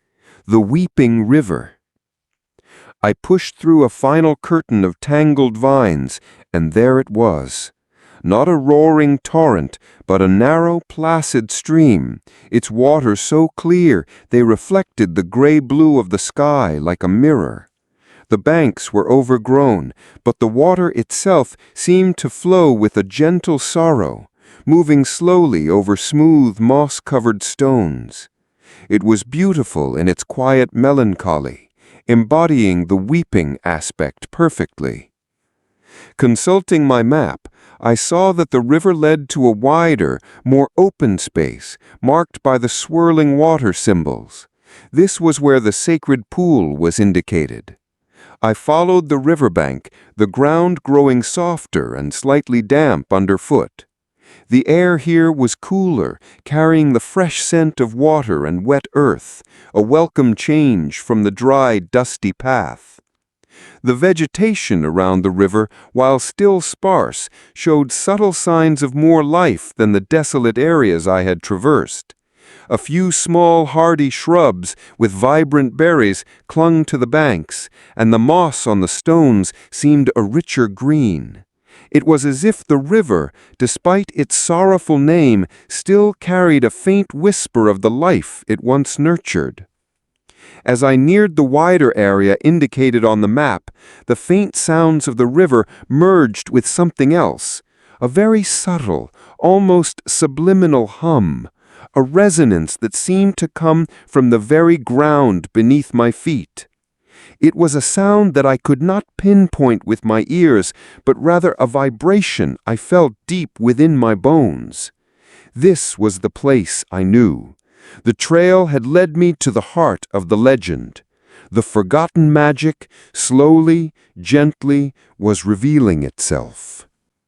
A: the weeping river. I pushed through a final curtain of tangled vines, and there it was. Not a roaring torrent, but a narrow, placid stream, its waters so clear they reflected the gray blue of the sky like a mirror. The banks were overgrown, but the water itself seemed to flow with a gentle sorrow, moving slowly over smooth, moss-covered stones. It was beautiful in its quiet melancholy, embodying the weeping aspect perfectly. Consulting my map, I saw that the river led to a wider, more open space, marked by the swirling water symbols. This was where the sacred pool was indicated. I followed the riverbank, the ground growing softer and slightly damp underfoot. The air here was cooler, carrying the fresh scent of water and wet earth, a welcome change from the dry, dusty path. The vegetation around the river, while still sparse, showed subtle signs of more life than the desolate areas I had traversed. A few small hardy shrubs with vibrant berries clung to the banks, and the moss on the stones seemed a richer green. It was as if the river, despite its sorrowful name, still carried a faint whisper of the life it once nurtured. As I neared the wider area indicated on the map, the faint sounds of the river merged with something else, a very subtle, almost subliminal hum, a resonance that seemed to come from the very ground beneath my feet. It was a sound that I could not pinpoint with my ears, but rather a vibration I felt deep within my bones. This was the place I knew. The trail had led me to the heart of the legend. The forgotten magic, slowly, gently, was revealing itself.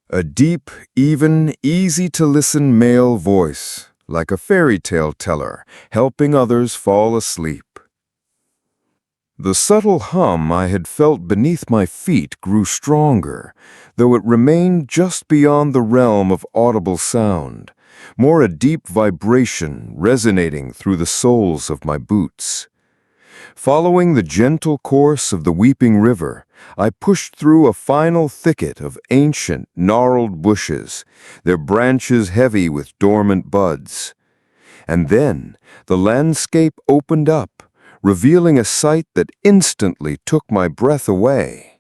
C: A deep, even, easy-to-listen male voice, like a fairy tale teller, helping others fall asleep. The subtle hum I had felt beneath my feet grew stronger, though it remained just beyond the realm of audible sound, more a deep vibration resonating through the soles of my boots. Following the gentle course of the weeping river, I pushed through a final thicket of ancient, gnarled bushes, their branches heavy with dormant buds. And then the landscape opened up, revealing a sight that instantly took my breath away.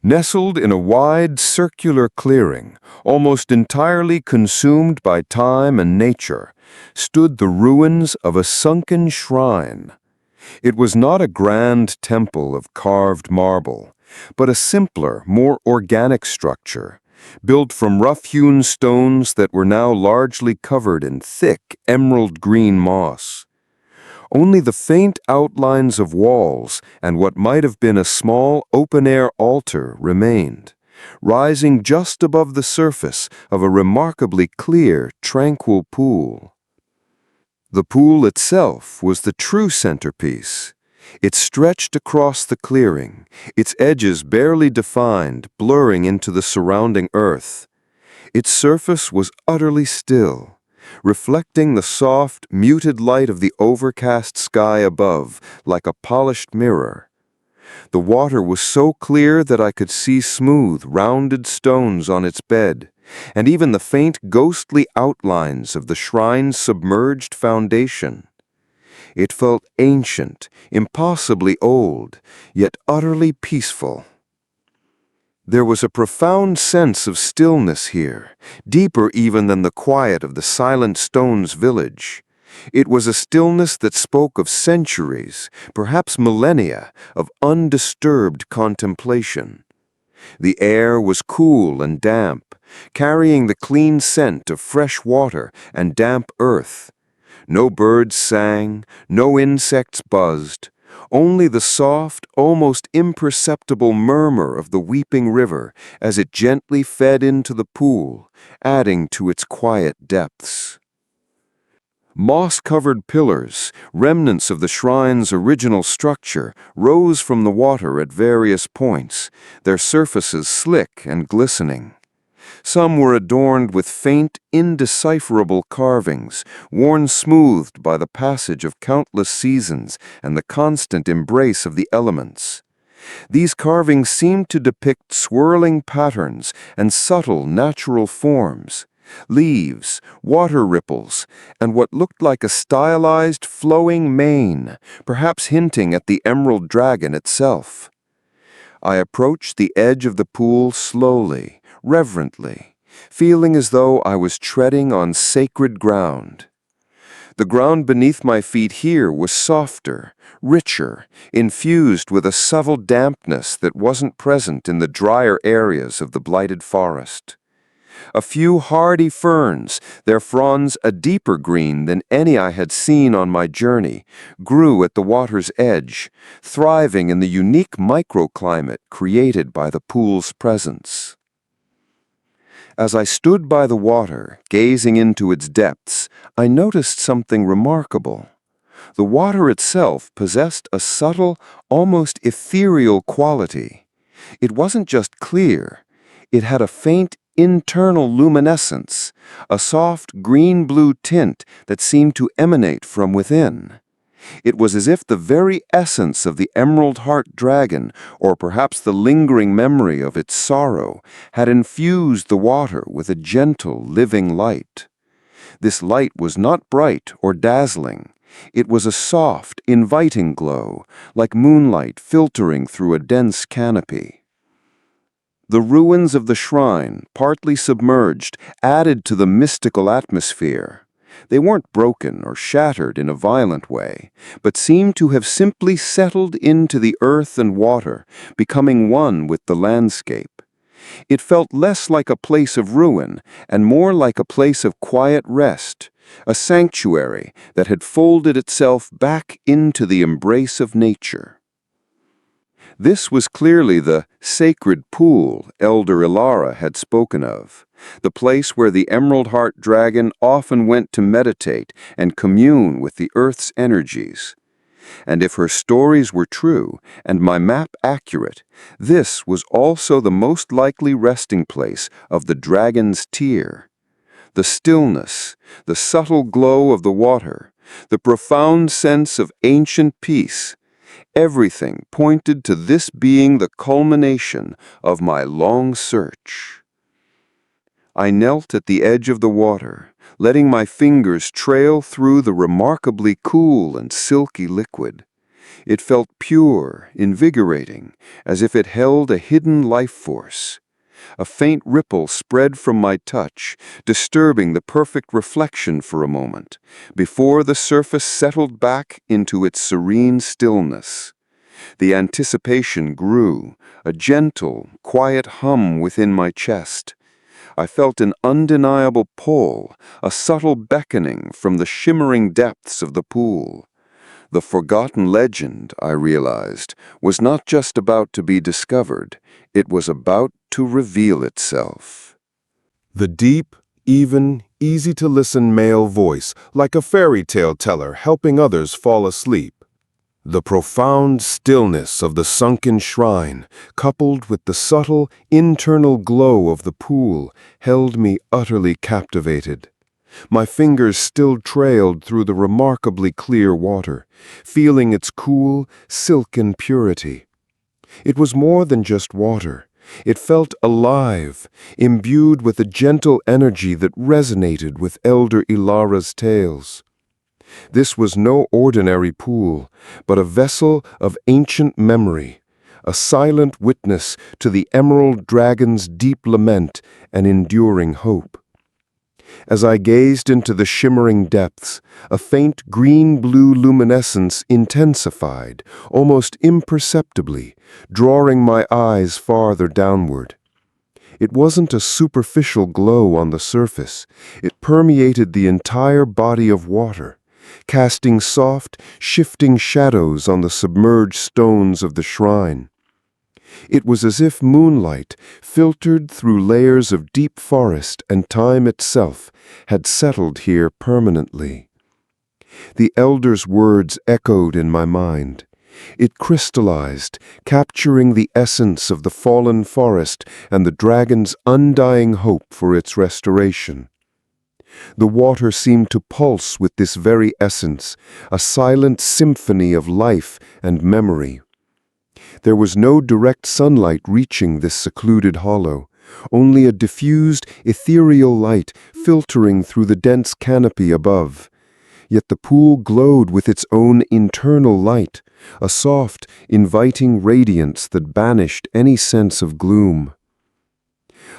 C: Nestled in a wide, circular clearing, almost entirely consumed by time and nature, stood the ruins of a sunken shrine. It was not a grand temple of carved marble, but a simpler, more organic structure, built from rough-hewn stones that were now largely covered in thick, emerald-green moss. Only the faint outlines of walls and what might have been a small open-air altar remained, rising just above the surface of a remarkably clear, tranquil pool. The pool itself was the true centerpiece. It stretched across the clearing, its edges barely defined, blurring into the surrounding earth. Its surface was utterly still, reflecting the soft, muted light of the overcast sky above like a polished mirror. The water was so clear that I could see smooth, rounded stones on its bed, and even the faint, ghostly outlines of the shrine's submerged foundation. It felt ancient, impossibly old, yet utterly peaceful. There was a profound sense of stillness here, deeper even than the quiet of the silent stones village. It was a stillness that spoke of centuries, perhaps millennia, of undisturbed contemplation. The air was cool and damp, carrying the clean scent of fresh water and damp earth. No birds sang, no insects buzzed, only the soft, almost imperceptible murmur of the weeping river as it gently fed into the pool, adding to its quiet depths. Moss-covered pillars, remnants of the shrine's original structure, rose from the water at various points, their surfaces slick and glistening. Some were adorned with faint, indecipherable carvings, worn smoothed by the passage of countless seasons and the constant embrace of the elements. These carvings seemed to depict swirling patterns and subtle natural forms. Leaves, water ripples, and what looked like a stylized, flowing mane, perhaps hinting at the emerald dragon itself. I approached the edge of the pool slowly, reverently, feeling as though I was treading on sacred ground. The ground beneath my feet here was softer, richer, infused with a subtle dampness that wasn't present in the drier areas of the blighted forest. A few hardy ferns, their fronds a deeper green than any I had seen on my journey, grew at the water's edge, thriving in the unique microclimate created by the pool's presence. As I stood by the water, gazing into its depths, I noticed something remarkable. The water itself possessed a subtle, almost ethereal quality. It wasn't just clear. It had a faint, internal luminescence, a soft green-blue tint that seemed to emanate from within. It was as if the very essence of the emerald heart dragon, or perhaps the lingering memory of its sorrow, had infused the water with a gentle, living light. This light was not bright or dazzling. It was a soft, inviting glow, like moonlight filtering through a dense canopy. The ruins of the shrine, partly submerged, added to the mystical atmosphere. They weren't broken or shattered in a violent way, but seemed to have simply settled into the earth and water, becoming one with the landscape. It felt less like a place of ruin and more like a place of quiet rest, a sanctuary that had folded itself back into the embrace of nature. This was clearly the sacred pool Elder Ilara had spoken of, the place where the Emerald Heart Dragon often went to meditate and commune with the Earth's energies. And if her stories were true, and my map accurate, this was also the most likely resting place of the dragon's tear. The stillness, the subtle glow of the water, the profound sense of ancient peace, everything pointed to this being the culmination of my long search. I knelt at the edge of the water, letting my fingers trail through the remarkably cool and silky liquid. It felt pure, invigorating, as if it held a hidden life force. A faint ripple spread from my touch, disturbing the perfect reflection for a moment, before the surface settled back into its serene stillness. The anticipation grew, a gentle, quiet hum within my chest. I felt an undeniable pull, a subtle beckoning from the shimmering depths of the pool. The forgotten legend, I realized, was not just about to be discovered, it was about to reveal itself.
A: The deep, even, easy-to-listen male voice, like a fairy tale teller helping others fall asleep. The profound stillness of the sunken shrine, coupled with the subtle, internal glow of the pool, held me utterly captivated. My fingers still trailed through the remarkably clear water, feeling its cool, silken purity. It was more than just water. It felt alive, imbued with a gentle energy that resonated with Elder Ilara's tales. This was no ordinary pool, but a vessel of ancient memory, a silent witness to the emerald dragon's deep lament and enduring hope. As I gazed into the shimmering depths, a faint green-blue luminescence intensified, almost imperceptibly, drawing my eyes farther downward. It wasn't a superficial glow on the surface. It permeated the entire body of water, casting soft, shifting shadows on the submerged stones of the shrine. It was as if moonlight, filtered through layers of deep forest and time itself, had settled here permanently. The elder's words echoed in my mind. It crystallized, capturing the essence of the fallen forest and the dragon's undying hope for its restoration. The water seemed to pulse with this very essence, a silent symphony of life and memory. There was no direct sunlight reaching this secluded hollow, only a diffused, ethereal light filtering through the dense canopy above. Yet the pool glowed with its own internal light, a soft, inviting radiance that banished any sense of gloom.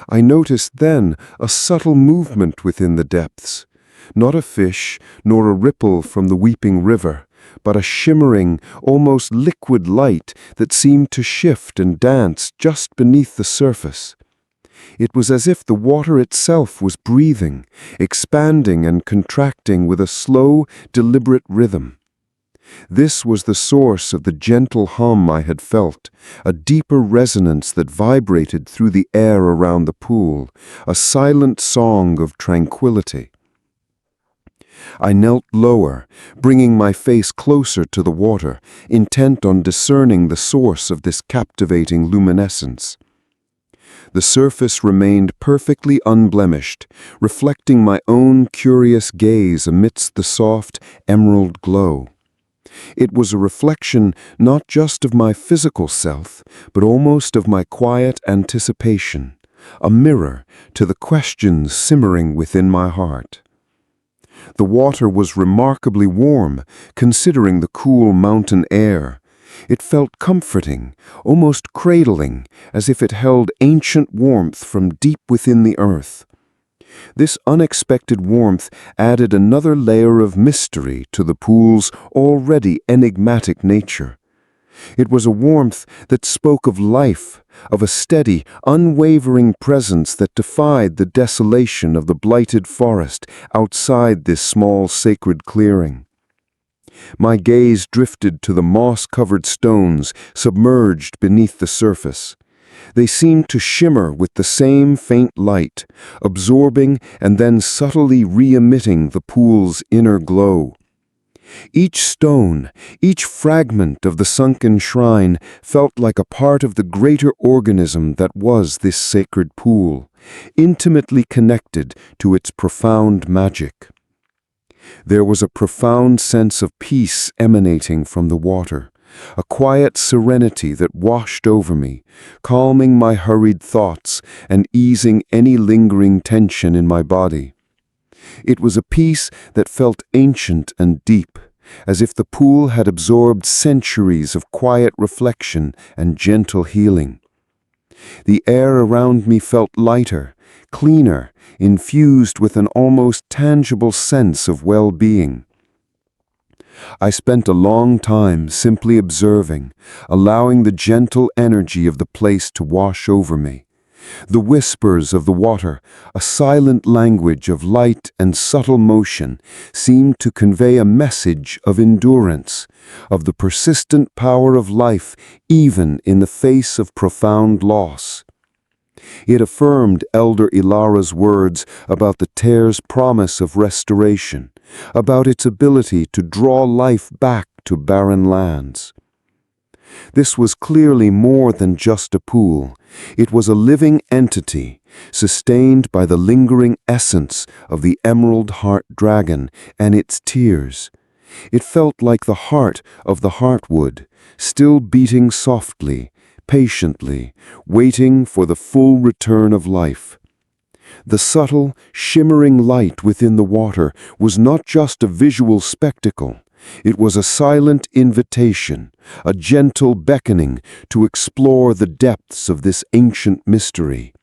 A: I noticed then a subtle movement within the depths, not a fish nor a ripple from the weeping river, but a shimmering, almost liquid light that seemed to shift and dance just beneath the surface. It was as if the water itself was breathing, expanding and contracting with a slow, deliberate rhythm. This was the source of the gentle hum I had felt, a deeper resonance that vibrated through the air around the pool, a silent song of tranquility. I knelt lower, bringing my face closer to the water, intent on discerning the source of this captivating luminescence. The surface remained perfectly unblemished, reflecting my own curious gaze amidst the soft, emerald glow. It was a reflection not just of my physical self, but almost of my quiet anticipation, a mirror to the questions simmering within my heart. The water was remarkably warm, considering the cool mountain air. It felt comforting, almost cradling, as if it held ancient warmth from deep within the earth. This unexpected warmth added another layer of mystery to the pool's already enigmatic nature. It was a warmth that spoke of life, of a steady, unwavering presence that defied the desolation of the blighted forest outside this small sacred clearing. My gaze drifted to the moss-covered stones submerged beneath the surface. They seemed to shimmer with the same faint light, absorbing and then subtly re-emitting the pool's inner glow. Each stone, each fragment of the sunken shrine felt like a part of the greater organism that was this sacred pool, intimately connected to its profound magic. There was a profound sense of peace emanating from the water, a quiet serenity that washed over me, calming my hurried thoughts and easing any lingering tension in my body. It was a peace that felt ancient and deep, as if the pool had absorbed centuries of quiet reflection and gentle healing. The air around me felt lighter, cleaner, infused with an almost tangible sense of well-being. I spent a long time simply observing, allowing the gentle energy of the place to wash over me. The whispers of the water, a silent language of light and subtle motion, seemed to convey a message of endurance, of the persistent power of life even in the face of profound loss. It affirmed Elder Ilara's words about the tear's promise of restoration, about its ability to draw life back to barren lands. This was clearly more than just a pool. It was a living entity, sustained by the lingering essence of the emerald heart dragon and its tears. It felt like the heart of the heartwood, still beating softly, patiently, waiting for the full return of life. The subtle, shimmering light within the water was not just a visual spectacle. It was a silent invitation, a gentle beckoning to explore the depths of this ancient mystery.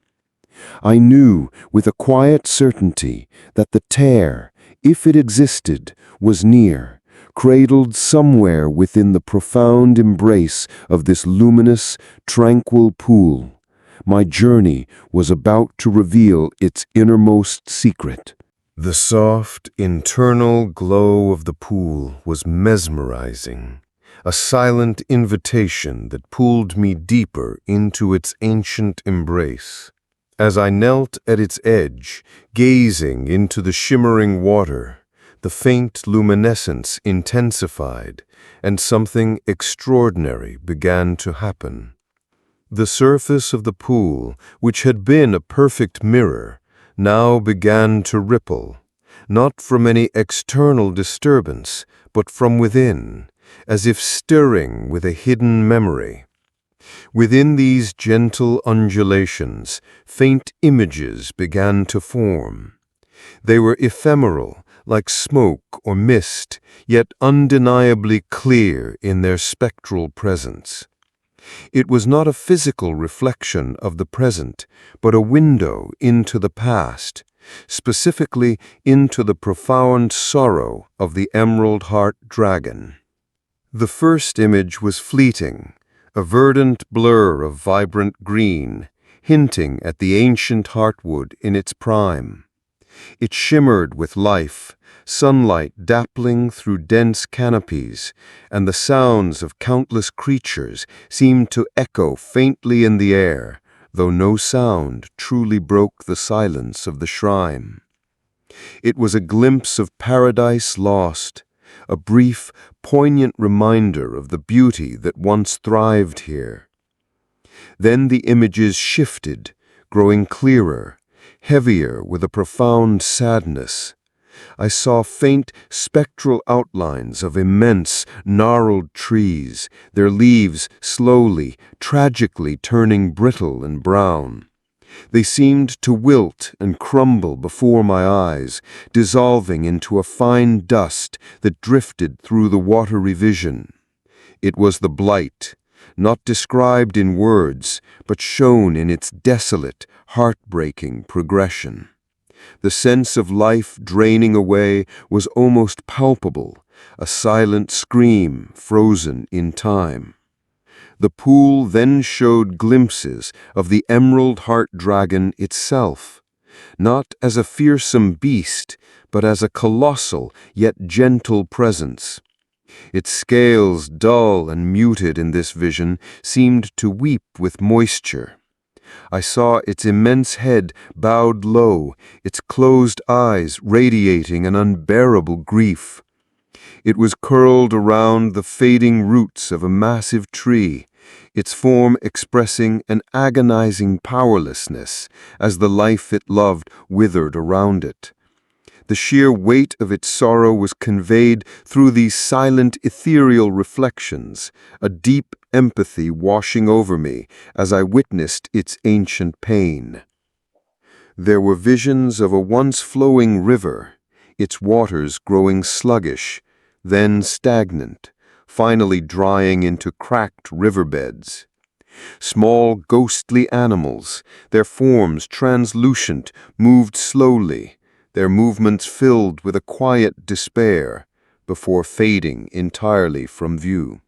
A: I knew with a quiet certainty that the tear, if it existed, was near, cradled somewhere within the profound embrace of this luminous, tranquil pool. My journey was about to reveal its innermost secret.
C: The soft, internal glow of the pool was mesmerizing, a silent invitation that pulled me deeper into its ancient embrace. As I knelt at its edge, gazing into the shimmering water, the faint luminescence intensified, and something extraordinary began to happen. The surface of the pool, which had been a perfect mirror, now began to ripple, not from any external disturbance, but from within, as if stirring with a hidden memory. Within these gentle undulations, faint images began to form. They were ephemeral, like smoke or mist, yet undeniably clear in their spectral presence. It was not a physical reflection of the present, but a window into the past, specifically into the profound sorrow of the emerald heart dragon. The first image was fleeting, a verdant blur of vibrant green, hinting at the ancient heartwood in its prime. It shimmered with life, sunlight dappling through dense canopies, and the sounds of countless creatures seemed to echo faintly in the air, though no sound truly broke the silence of the shrine. It was a glimpse of paradise lost, a brief, poignant reminder of the beauty that once thrived here. Then the images shifted, growing clearer, heavier with a profound sadness. I saw faint spectral outlines of immense, gnarled trees, their leaves slowly, tragically turning brittle and brown. They seemed to wilt and crumble before my eyes, dissolving into a fine dust that drifted through the watery vision. It was the blight, not described in words, but shown in its desolate, heartbreaking progression. The sense of life draining away was almost palpable, a silent scream frozen in time. The pool then showed glimpses of the emerald heart dragon itself, not as a fearsome beast, but as a colossal yet gentle presence. Its scales, dull and muted in this vision, seemed to weep with moisture. I saw its immense head bowed low, its closed eyes radiating an unbearable grief. It was curled around the fading roots of a massive tree, its form expressing an agonizing powerlessness as the life it loved withered around it. The sheer weight of its sorrow was conveyed through these silent, ethereal reflections, a deep empathy washing over me as I witnessed its ancient pain. There were visions of a once flowing river, its waters growing sluggish, then stagnant, finally drying into cracked riverbeds. Small ghostly animals, their forms translucent, moved slowly, their movements filled with a quiet despair, before fading entirely from view.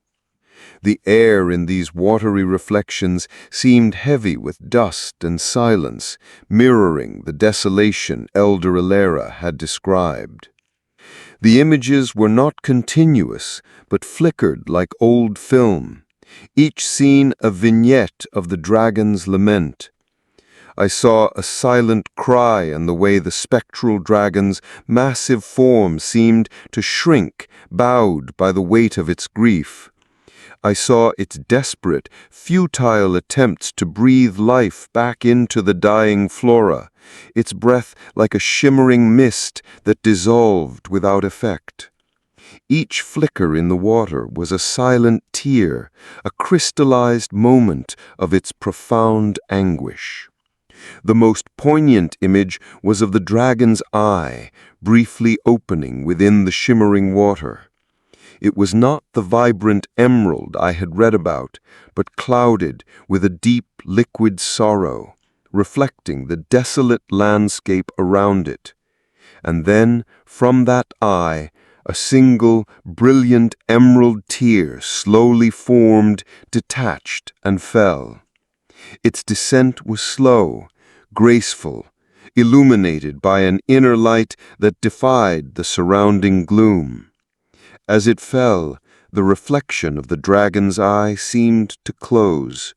C: The air in these watery reflections seemed heavy with dust and silence, mirroring the desolation Elder Alera had described. The images were not continuous, but flickered like old film, each scene a vignette of the dragon's lament. I saw a silent cry in the way the spectral dragon's massive form seemed to shrink, bowed by the weight of its grief. I saw its desperate, futile attempts to breathe life back into the dying flora, its breath like a shimmering mist that dissolved without effect. Each flicker in the water was a silent tear, a crystallized moment of its profound anguish. The most poignant image was of the dragon's eye, briefly opening within the shimmering water. It was not the vibrant emerald I had read about, but clouded with a deep liquid sorrow, reflecting the desolate landscape around it. And then, from that eye, a single, brilliant emerald tear slowly formed, detached, and fell. Its descent was slow, graceful,
A: illuminated by an inner light that defied the surrounding gloom. As it fell, the reflection of the dragon's eye seemed to close,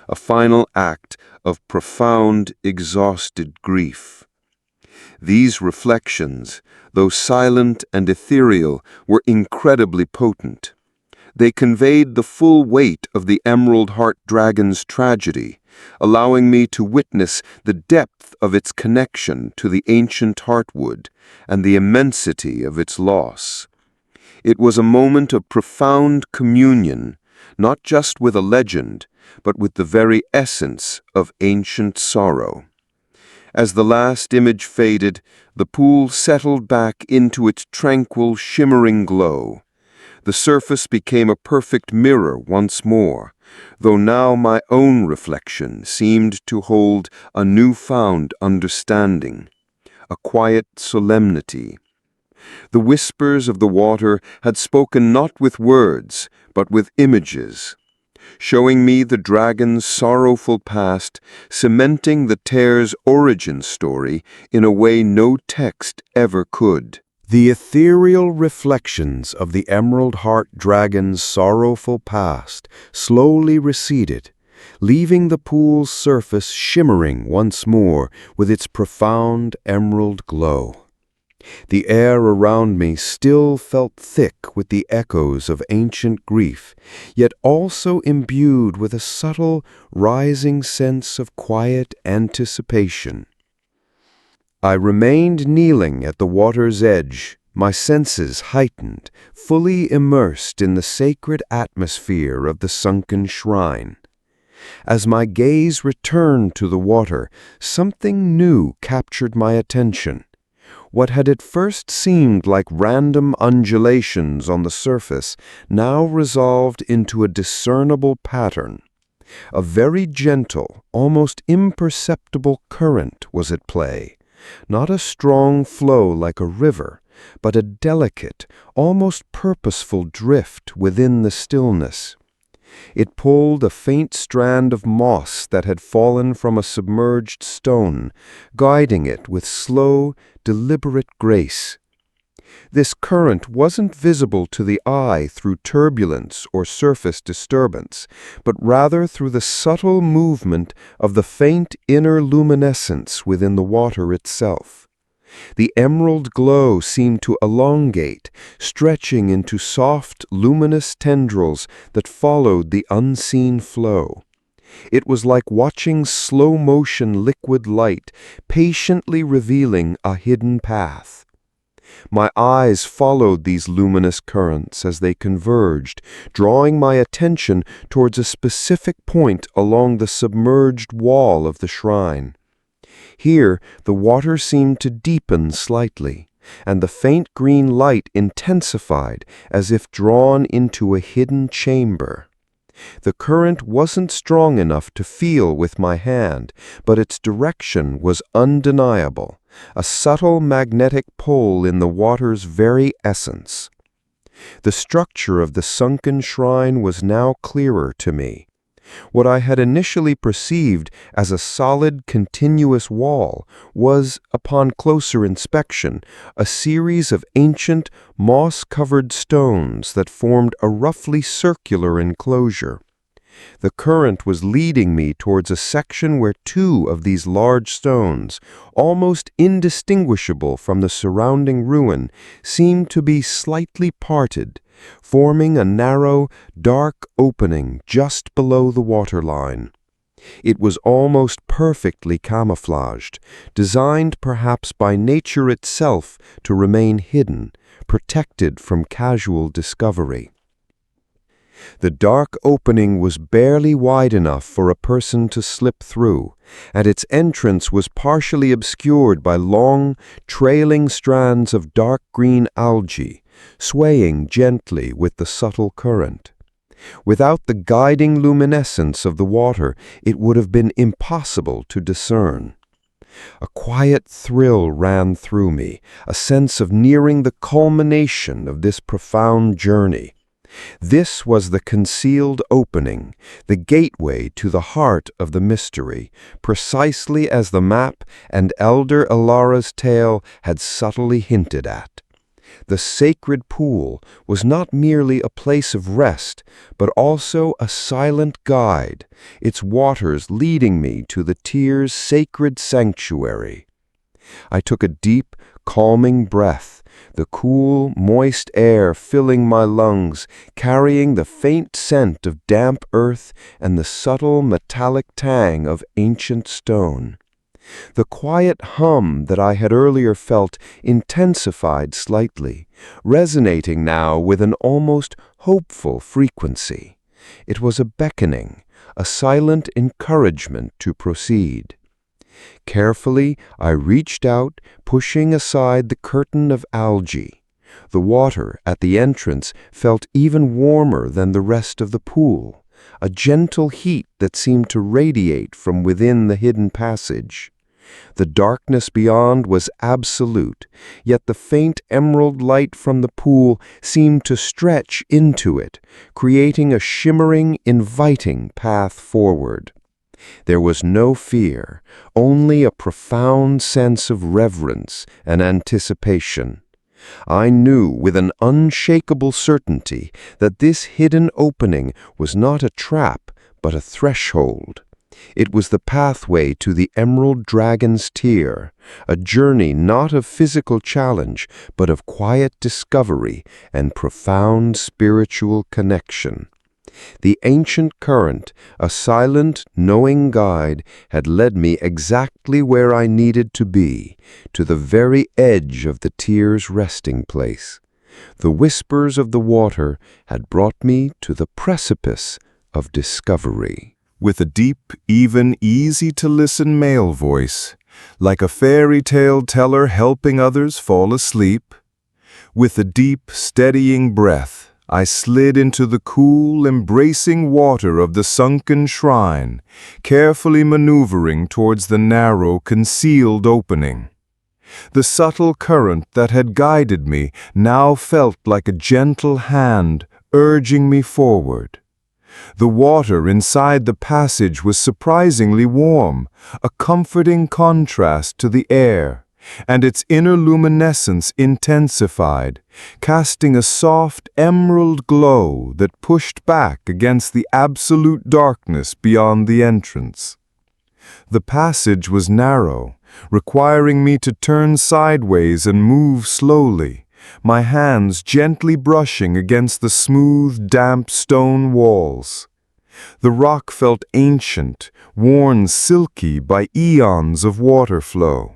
A: a final act of profound, exhausted grief. These reflections, though silent and ethereal, were incredibly potent. They conveyed the full weight of the Emerald Heart Dragon's tragedy, allowing me to witness the depth of its connection to the ancient heartwood and the immensity of its loss. It was a moment of profound communion, not just with a legend, but with the very essence of ancient sorrow. As the last image faded, the pool settled back into its tranquil, shimmering glow. The surface became a perfect mirror once more, though now my own reflection seemed to hold a newfound understanding, a quiet solemnity. The whispers of the water had spoken not with words, but with images, showing me the dragon's sorrowful past, cementing the tear's origin story in a way no text ever could. The ethereal reflections of the Emerald Heart Dragon's sorrowful past slowly receded, leaving the pool's surface shimmering once more with its profound emerald glow. The air around me still felt thick with the echoes of ancient grief, yet also imbued with a subtle, rising sense of quiet anticipation. I remained kneeling at the water's edge, my senses heightened, fully immersed in the sacred atmosphere of the sunken shrine. As my gaze returned to the water, something new captured my attention. What had at first seemed like random undulations on the surface now resolved into a discernible pattern. A very gentle, almost imperceptible current was at play. Not a strong flow like a river, but a delicate, almost purposeful drift within the stillness. It pulled a faint strand of moss that had fallen from a submerged stone, guiding it with slow, deliberate grace. This current wasn't visible to the eye through turbulence or surface disturbance, but rather through the subtle movement of the faint inner luminescence within the water itself. The emerald glow seemed to elongate, stretching into soft, luminous tendrils that followed the unseen flow. It was like watching slow-motion liquid light, patiently revealing a hidden path. My eyes followed these luminous currents as they converged, drawing my attention towards a specific point along the submerged wall of the shrine. Here, the water seemed to deepen slightly, and the faint green light intensified as if drawn into a hidden chamber. The current wasn't strong enough to feel with my hand, but its direction was undeniable, a subtle magnetic pull in the water's very essence. The structure of the sunken shrine was now clearer to me. What I had initially perceived as a solid, continuous wall was, upon closer inspection, a series of ancient, moss-covered stones that formed a roughly circular enclosure. The current was leading me towards a section where two of these large stones, almost indistinguishable from the surrounding ruin, seemed to be slightly parted, forming a narrow, dark opening just below the waterline. It was almost perfectly camouflaged, designed perhaps by nature itself to remain hidden, protected from casual discovery. The dark opening was barely wide enough for a person to slip through, and its entrance was partially obscured by long, trailing strands of dark green algae, swaying gently with the subtle current. Without the guiding luminescence of the water, it would have been impossible to discern. A quiet thrill ran through me, a sense of nearing the culmination of this profound journey. This was the concealed opening, the gateway to the heart of the mystery, precisely as the map and Elder Elara's tale had subtly hinted at. The sacred pool was not merely a place of rest, but also a silent guide, its waters leading me to the tear's sacred sanctuary. I took a deep, calming breath, the cool, moist air filling my lungs, carrying the faint scent of damp earth and the subtle metallic tang of ancient stone. The quiet hum that I had earlier felt intensified slightly, resonating now with an almost hopeful frequency. It was a beckoning, a silent encouragement to proceed. Carefully, I reached out, pushing aside the curtain of algae. The water at the entrance felt even warmer than the rest of the pool, a gentle heat that seemed to radiate from within the hidden passage. The darkness beyond was absolute, yet the faint emerald light from the pool seemed to stretch into it, creating a shimmering, inviting path forward. There was no fear, only a profound sense of reverence and anticipation. I knew with an unshakable certainty that this hidden opening was not a trap, but a threshold. It was the pathway to the Emerald Dragon's Tear, a journey not of physical challenge, but of quiet discovery and profound spiritual connection. The ancient current, a silent, knowing guide, had led me exactly where I needed to be, to the very edge of the tear's resting place. The whispers of the water had brought me to the precipice of discovery.
C: With a deep, even, easy-to-listen male voice, like a fairy tale teller helping others fall asleep. With a deep, steadying breath, I slid into the cool, embracing water of the sunken shrine, carefully maneuvering towards the narrow, concealed opening. The subtle current that had guided me now felt like a gentle hand urging me forward. The water inside the passage was surprisingly warm, a comforting contrast to the air, and its inner luminescence intensified, casting a soft emerald glow that pushed back against the absolute darkness beyond the entrance. The passage was narrow, requiring me to turn sideways and move slowly, my hands gently brushing against the smooth, damp stone walls. The rock felt ancient, worn silky by eons of water flow.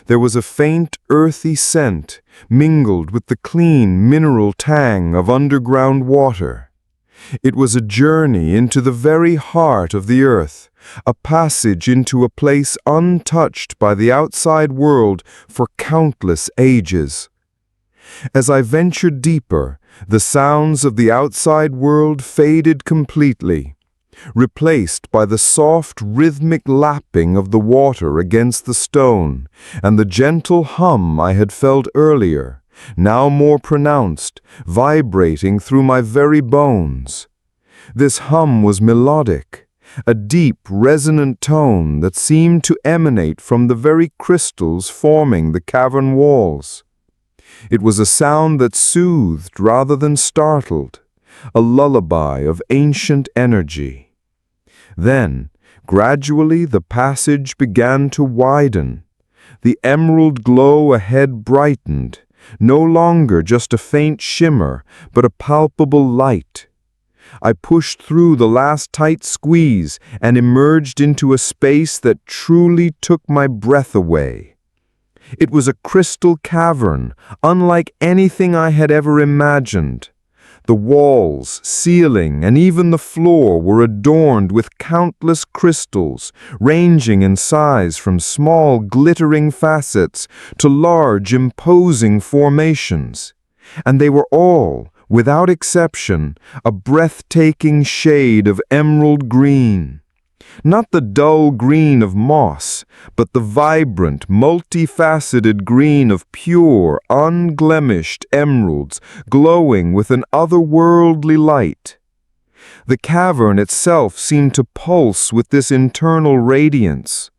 C: There was a faint, earthy scent, mingled with the clean, mineral tang of underground water. It was a journey into the very heart of the earth, a passage into a place untouched by the outside world for countless ages. As I ventured deeper, the sounds of the outside world faded completely, replaced by the soft rhythmic lapping of the water against the stone and the gentle hum I had felt earlier, now more pronounced, vibrating through my very bones. This hum was melodic, a deep, resonant tone that seemed to emanate from the very crystals forming the cavern walls. It was a sound that soothed rather than startled, a lullaby of ancient energy. Then, gradually, the passage began to widen. The emerald glow ahead brightened, no longer just a faint shimmer, but a palpable light. I pushed through the last tight squeeze and emerged into a space that truly took my breath away. It was a crystal cavern, unlike anything I had ever imagined. The walls, ceiling, and even the floor were adorned with countless crystals, ranging in size from small, glittering facets to large, imposing formations. And they were all, without exception, a breathtaking shade of emerald green. Not the dull green of moss, but the vibrant, multifaceted green of pure, unblemished emeralds glowing with an otherworldly light. The cavern itself seemed to pulse with this internal radiance.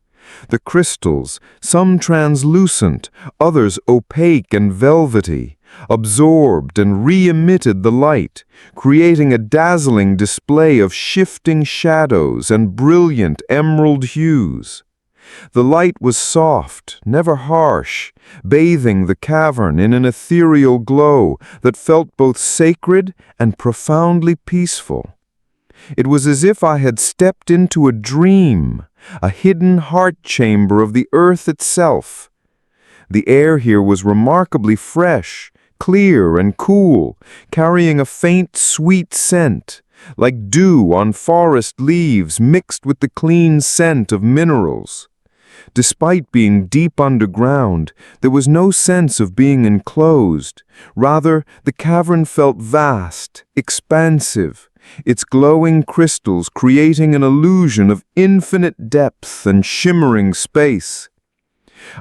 C: The crystals, some translucent, others opaque and velvety, absorbed and re-emitted the light, creating a dazzling display of shifting shadows and brilliant emerald hues. The light was soft, never harsh, bathing the cavern in an ethereal glow that felt both sacred and profoundly peaceful. It was as if I had stepped into a dream, a hidden heart chamber of the earth itself. The air here was remarkably fresh, clear and cool, carrying a faint, sweet scent, like dew on forest leaves mixed with the clean scent of minerals. Despite being deep underground, there was no sense of being enclosed. Rather, the cavern felt vast, expansive, its glowing crystals creating an illusion of infinite depth and shimmering space.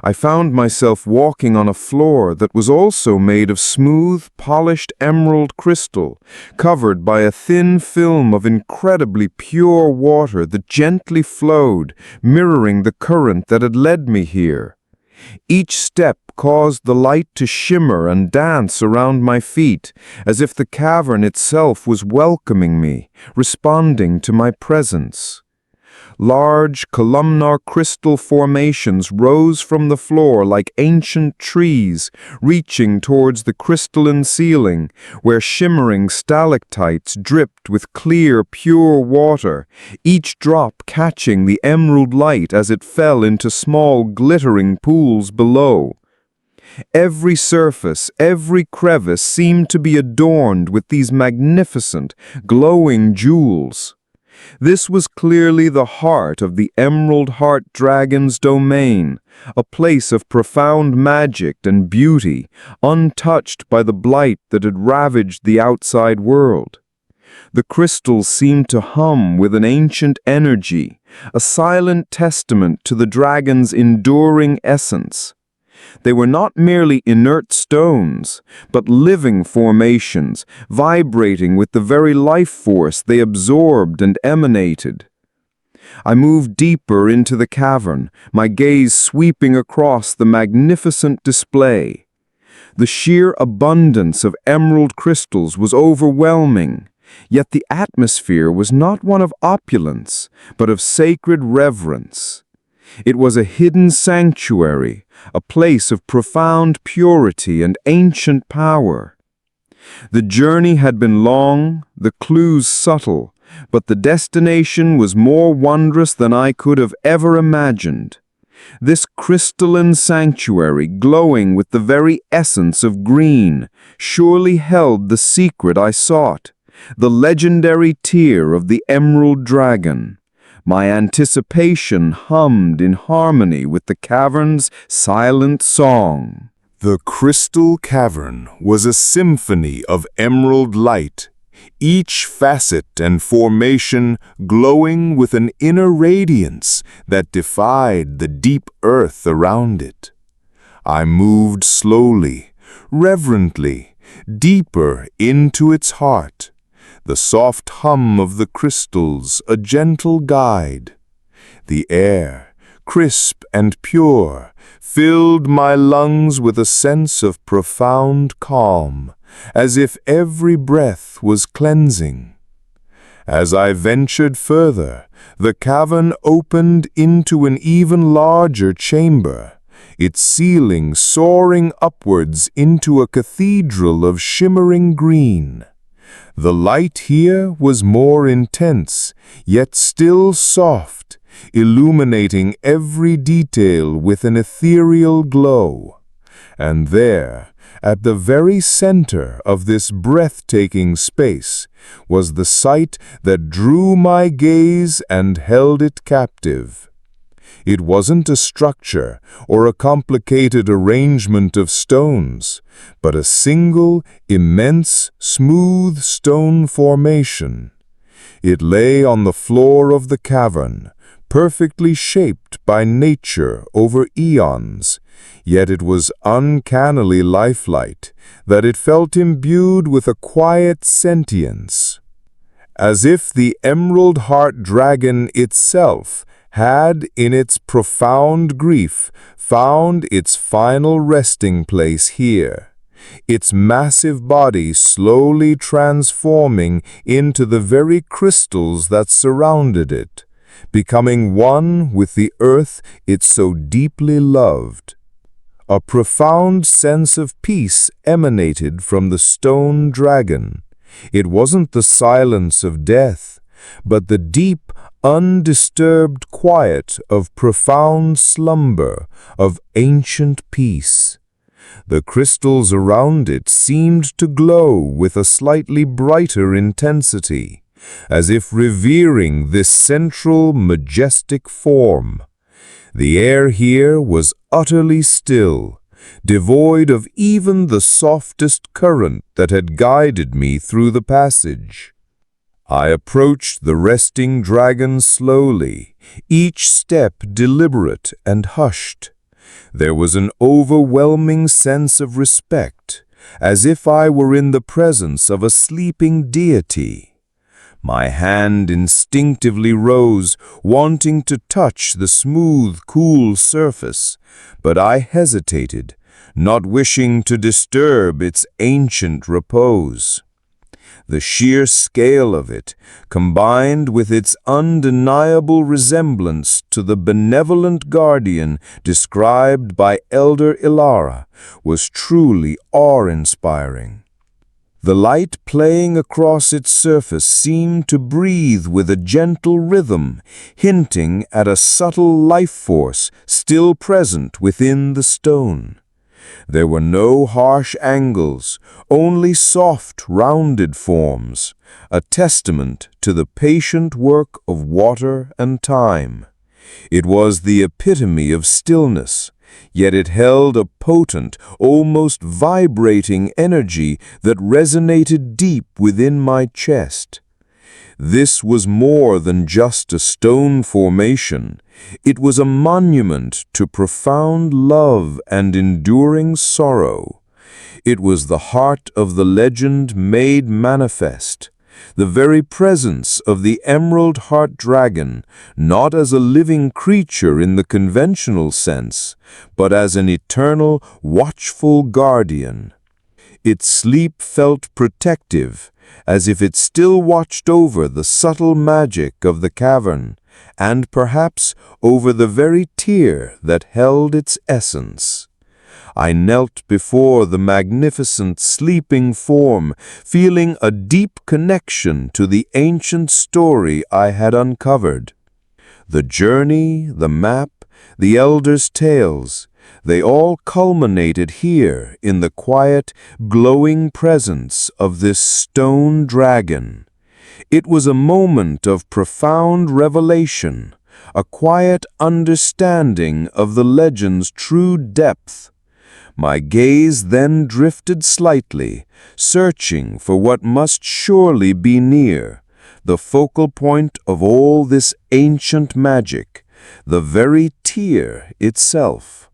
C: I found myself walking on a floor that was also made of smooth, polished emerald crystal, covered by a thin film of incredibly pure water that gently flowed, mirroring the current that had led me here. Each step caused the light to shimmer and dance around my feet, as if the cavern itself was welcoming me, responding to my presence. Large, columnar crystal formations rose from the floor like ancient trees, reaching towards the crystalline ceiling, where shimmering stalactites dripped with clear, pure water, each drop catching the emerald light as it fell into small, glittering pools below. Every surface, every crevice seemed to be adorned with these magnificent, glowing jewels. This was clearly the heart of the Emerald Heart Dragon's domain, a place of profound magic and beauty, untouched by the blight that had ravaged the outside world. The crystals seemed to hum with an ancient energy, a silent testament to the dragon's enduring essence. They were not merely inert stones, but living formations, vibrating with the very life force they absorbed and emanated. I moved deeper into the cavern, my gaze sweeping across the magnificent display. The sheer abundance of emerald crystals was overwhelming, yet the atmosphere was not one of opulence, but of sacred reverence. It was a hidden sanctuary, a place of profound purity and ancient power. The journey had been long, the clues subtle, but the destination was more wondrous than I could have ever imagined. This crystalline sanctuary, glowing with the very essence of green, surely held the secret I sought, the legendary tear of the Emerald Dragon. My anticipation hummed in harmony with the cavern's silent song.
D: The crystal cavern was a symphony of emerald light, each facet and formation glowing with an inner radiance that defied the deep earth around it. I moved slowly, reverently, deeper into its heart, the soft hum of the crystals a gentle guide. The air, crisp and pure, filled my lungs with a sense of profound calm, as if every breath was cleansing. As I ventured further, the cavern opened into an even larger chamber, its ceiling soaring upwards into a cathedral of shimmering green. The light here was more intense, yet still soft, illuminating every detail with an ethereal glow. And there, at the very center of this breathtaking space, was the sight that drew my gaze and held it captive. It wasn't a structure or a complicated arrangement of stones, but a single, immense, smooth stone formation. It lay on the floor of the cavern, perfectly shaped by nature over eons, yet it was uncannily lifelike, that it felt imbued with a quiet sentience, as if the emerald heart dragon itself had, in its profound grief, found its final resting place here, its massive body slowly transforming into the very crystals that surrounded it, becoming one with the earth it so deeply loved. A profound sense of peace emanated from the stone dragon. It wasn't the silence of death, but the deep, undisturbed quiet of profound slumber, of ancient peace. The crystals around it seemed to glow with a slightly brighter intensity, as if revering this central, majestic form. The air here was utterly still, devoid of even the softest current that had guided me through the passage. I approached the resting dragon slowly, each step deliberate and hushed. There was an overwhelming sense of respect, as if I were in the presence of a sleeping deity. My hand instinctively rose, wanting to touch the smooth, cool surface, but I hesitated, not wishing to disturb its ancient repose. The sheer scale of it, combined with its undeniable resemblance to the benevolent guardian described by Elder Ilara, was truly awe-inspiring. The light playing across its surface seemed to breathe with a gentle rhythm, hinting at a subtle life force still present within the stone. There were no harsh angles, only soft, rounded forms, a testament to the patient work of water and time. It was the epitome of stillness, yet it held a potent, almost vibrating energy that resonated deep within my chest. This was more than just a stone formation. It was a monument to profound love and enduring sorrow. It was the heart of the legend made manifest, the very presence of the emerald heart dragon, not as a living creature in the conventional sense, but as an eternal, watchful guardian. Its sleep felt protective, as if it still watched over the subtle magic of the cavern, and perhaps over the very tear that held its essence. I knelt before the magnificent sleeping form, feeling a deep connection to the ancient story I had uncovered. The journey, the map, the elders' tales, they all culminated here in the quiet, glowing presence of this stone dragon. It was a moment of profound revelation, a quiet understanding of the legend's true depth. My gaze then drifted slightly, searching for what must surely be near, the focal point of all this ancient magic, the very tear itself.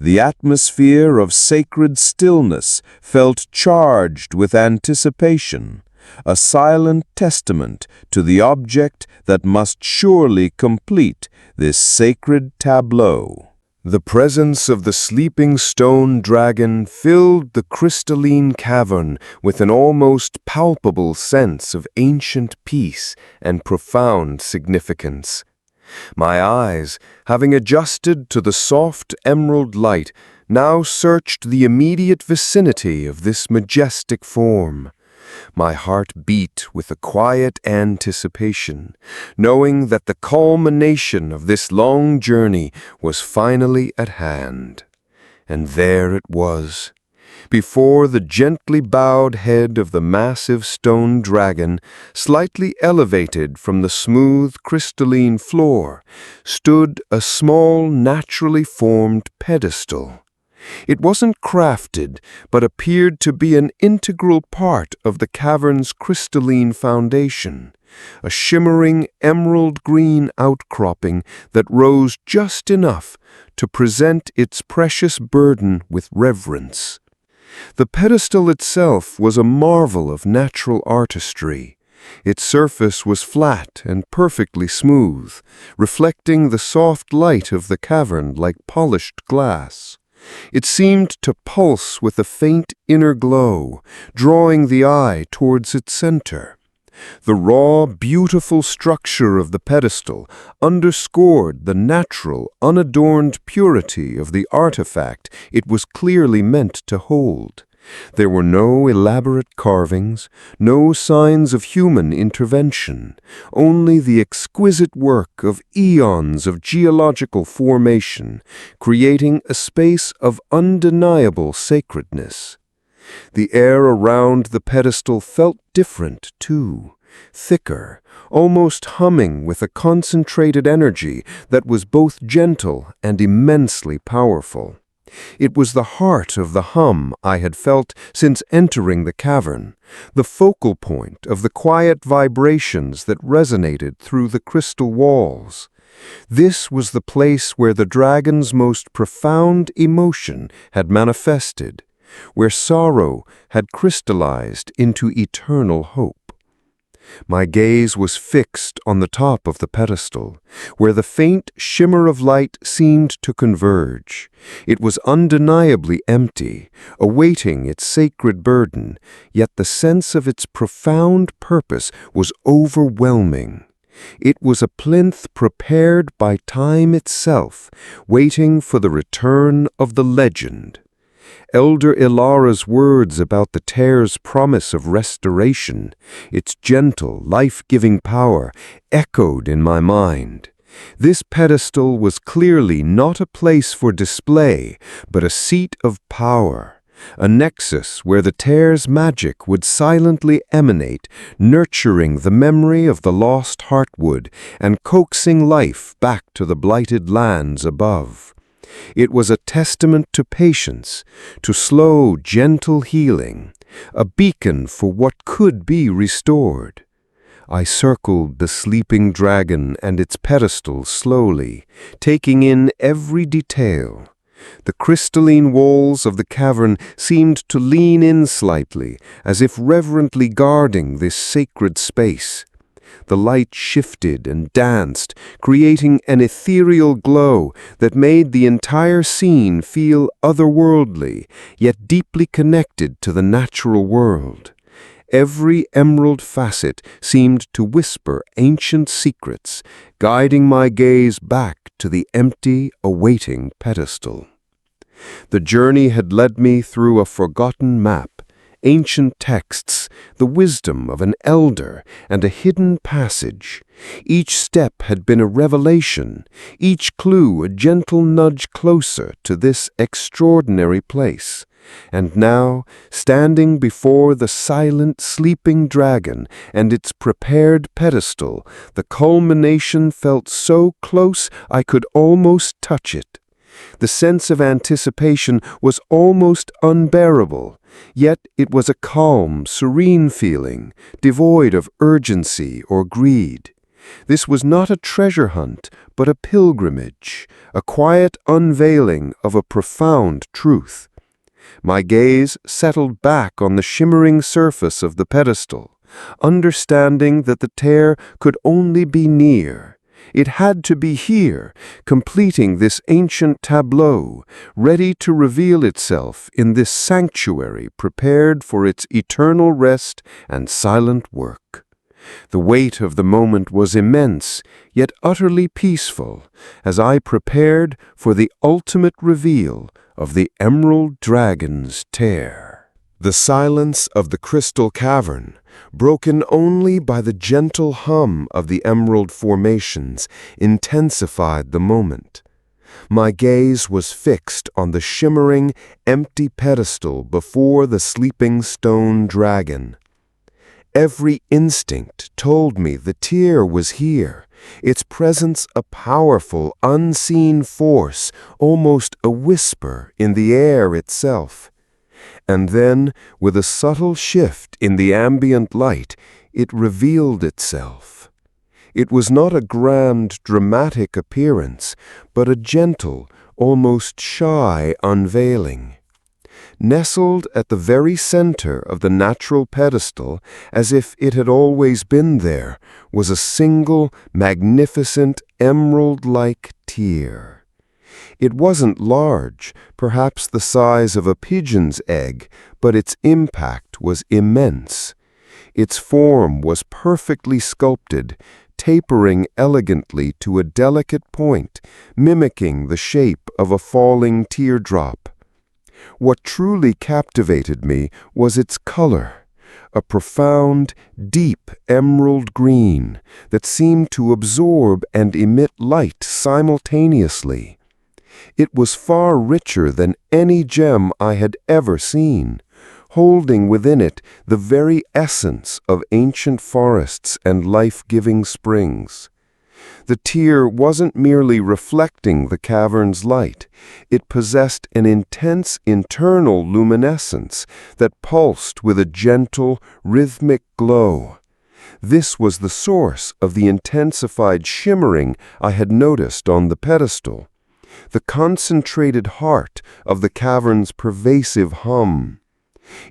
D: The atmosphere of sacred stillness felt charged with anticipation, a silent testament to the object that must surely complete this sacred tableau.
A: The presence of the sleeping stone dragon filled the crystalline cavern with an almost palpable sense of ancient peace and profound significance. My eyes, having adjusted to the soft emerald light, now searched the immediate vicinity of this majestic form. My heart beat with a quiet anticipation, knowing that the culmination of this long journey was finally at hand. And there it was. Before the gently bowed head of the massive stone dragon, slightly elevated from the smooth crystalline floor, stood a small naturally formed pedestal.
C: It wasn't crafted, but appeared to be an integral part of the cavern's crystalline foundation, a shimmering emerald-green outcropping that rose just enough to present its precious burden with reverence. The pedestal itself was a marvel of natural artistry. Its surface was flat and perfectly smooth, reflecting the soft light of the cavern like polished glass. It seemed to pulse with a faint inner glow, drawing the eye towards its center. The raw, beautiful structure of the pedestal underscored the natural, unadorned purity of the artifact it was clearly meant to hold. There were no elaborate carvings, no signs of human intervention, only the exquisite work of eons of geological formation, creating a space of undeniable sacredness. The air around the pedestal felt different, too, thicker, almost humming with a concentrated energy that was both gentle and immensely powerful. It was the heart of the hum I had felt since entering the cavern, the focal point of the quiet vibrations that resonated through the crystal walls. This was the place where the dragon's most profound emotion had manifested, where sorrow had crystallized into eternal hope. My gaze was fixed on the top of the pedestal, where the faint shimmer of light seemed to converge. It was undeniably empty, awaiting its sacred burden, yet the sense of its profound purpose was overwhelming. It was a plinth prepared by time itself, waiting for the return of the legend. Elder Ilara's words about the tear's promise of restoration, its gentle, life-giving power, echoed in my mind. This pedestal was clearly not a place for display, but a seat of power, a nexus where the tear's magic would silently emanate, nurturing the memory of the lost heartwood and coaxing life back to the blighted lands above. It was a testament to patience, to slow, gentle healing, a beacon for what could be restored. I circled the sleeping dragon and its pedestal slowly, taking in every detail. The crystalline walls of the cavern seemed to lean in slightly, as if reverently guarding this sacred space. The light shifted and danced, creating an ethereal glow that made the entire scene feel otherworldly, yet deeply connected to the natural world. Every emerald facet seemed to whisper ancient secrets, guiding my gaze back to the empty, awaiting pedestal. The journey had led me through a forgotten map, ancient texts, the wisdom of an elder, and a hidden passage. Each step had been a revelation, each clue a gentle nudge closer to this extraordinary place. And now, standing before the silent, sleeping dragon and its prepared pedestal, the culmination felt so close I could almost touch it. The sense of anticipation was almost unbearable, yet it was a calm, serene feeling, devoid of urgency or greed. This was not a treasure hunt, but a pilgrimage, a quiet unveiling of a profound truth. My gaze settled back on the shimmering surface of the pedestal, understanding that the tear could only be near. It had to be here, completing this ancient tableau, ready to reveal itself in this sanctuary prepared for its eternal rest and silent work. The weight of the moment was immense, yet utterly peaceful, as I prepared for the ultimate reveal of the Emerald Dragon's tear. The silence of the crystal cavern, broken only by the gentle hum of the emerald formations, intensified the moment. My gaze was fixed on the shimmering, empty pedestal before the sleeping stone dragon. Every instinct told me the tear was here, its presence a powerful, unseen force, almost a whisper in the air itself. And then, with a subtle shift in the ambient light, it revealed itself. It was not a grand, dramatic appearance, but a gentle, almost shy unveiling. Nestled at the very center of the natural pedestal, as if it had always been there, was a single, magnificent, emerald-like tear. It wasn't large, perhaps the size of a pigeon's egg, but its impact was immense. Its form was perfectly sculpted, tapering elegantly to a delicate point, mimicking the shape of a falling teardrop. What truly captivated me was its color, a profound, deep emerald green that seemed to absorb and emit light simultaneously. It was far richer than any gem I had ever seen, holding within it the very essence of ancient forests and life-giving springs. The tear wasn't merely reflecting the cavern's light. It possessed an intense internal luminescence that pulsed with a gentle, rhythmic glow. This was the source of the intensified shimmering I had noticed on the pedestal, the concentrated heart of the cavern's pervasive hum.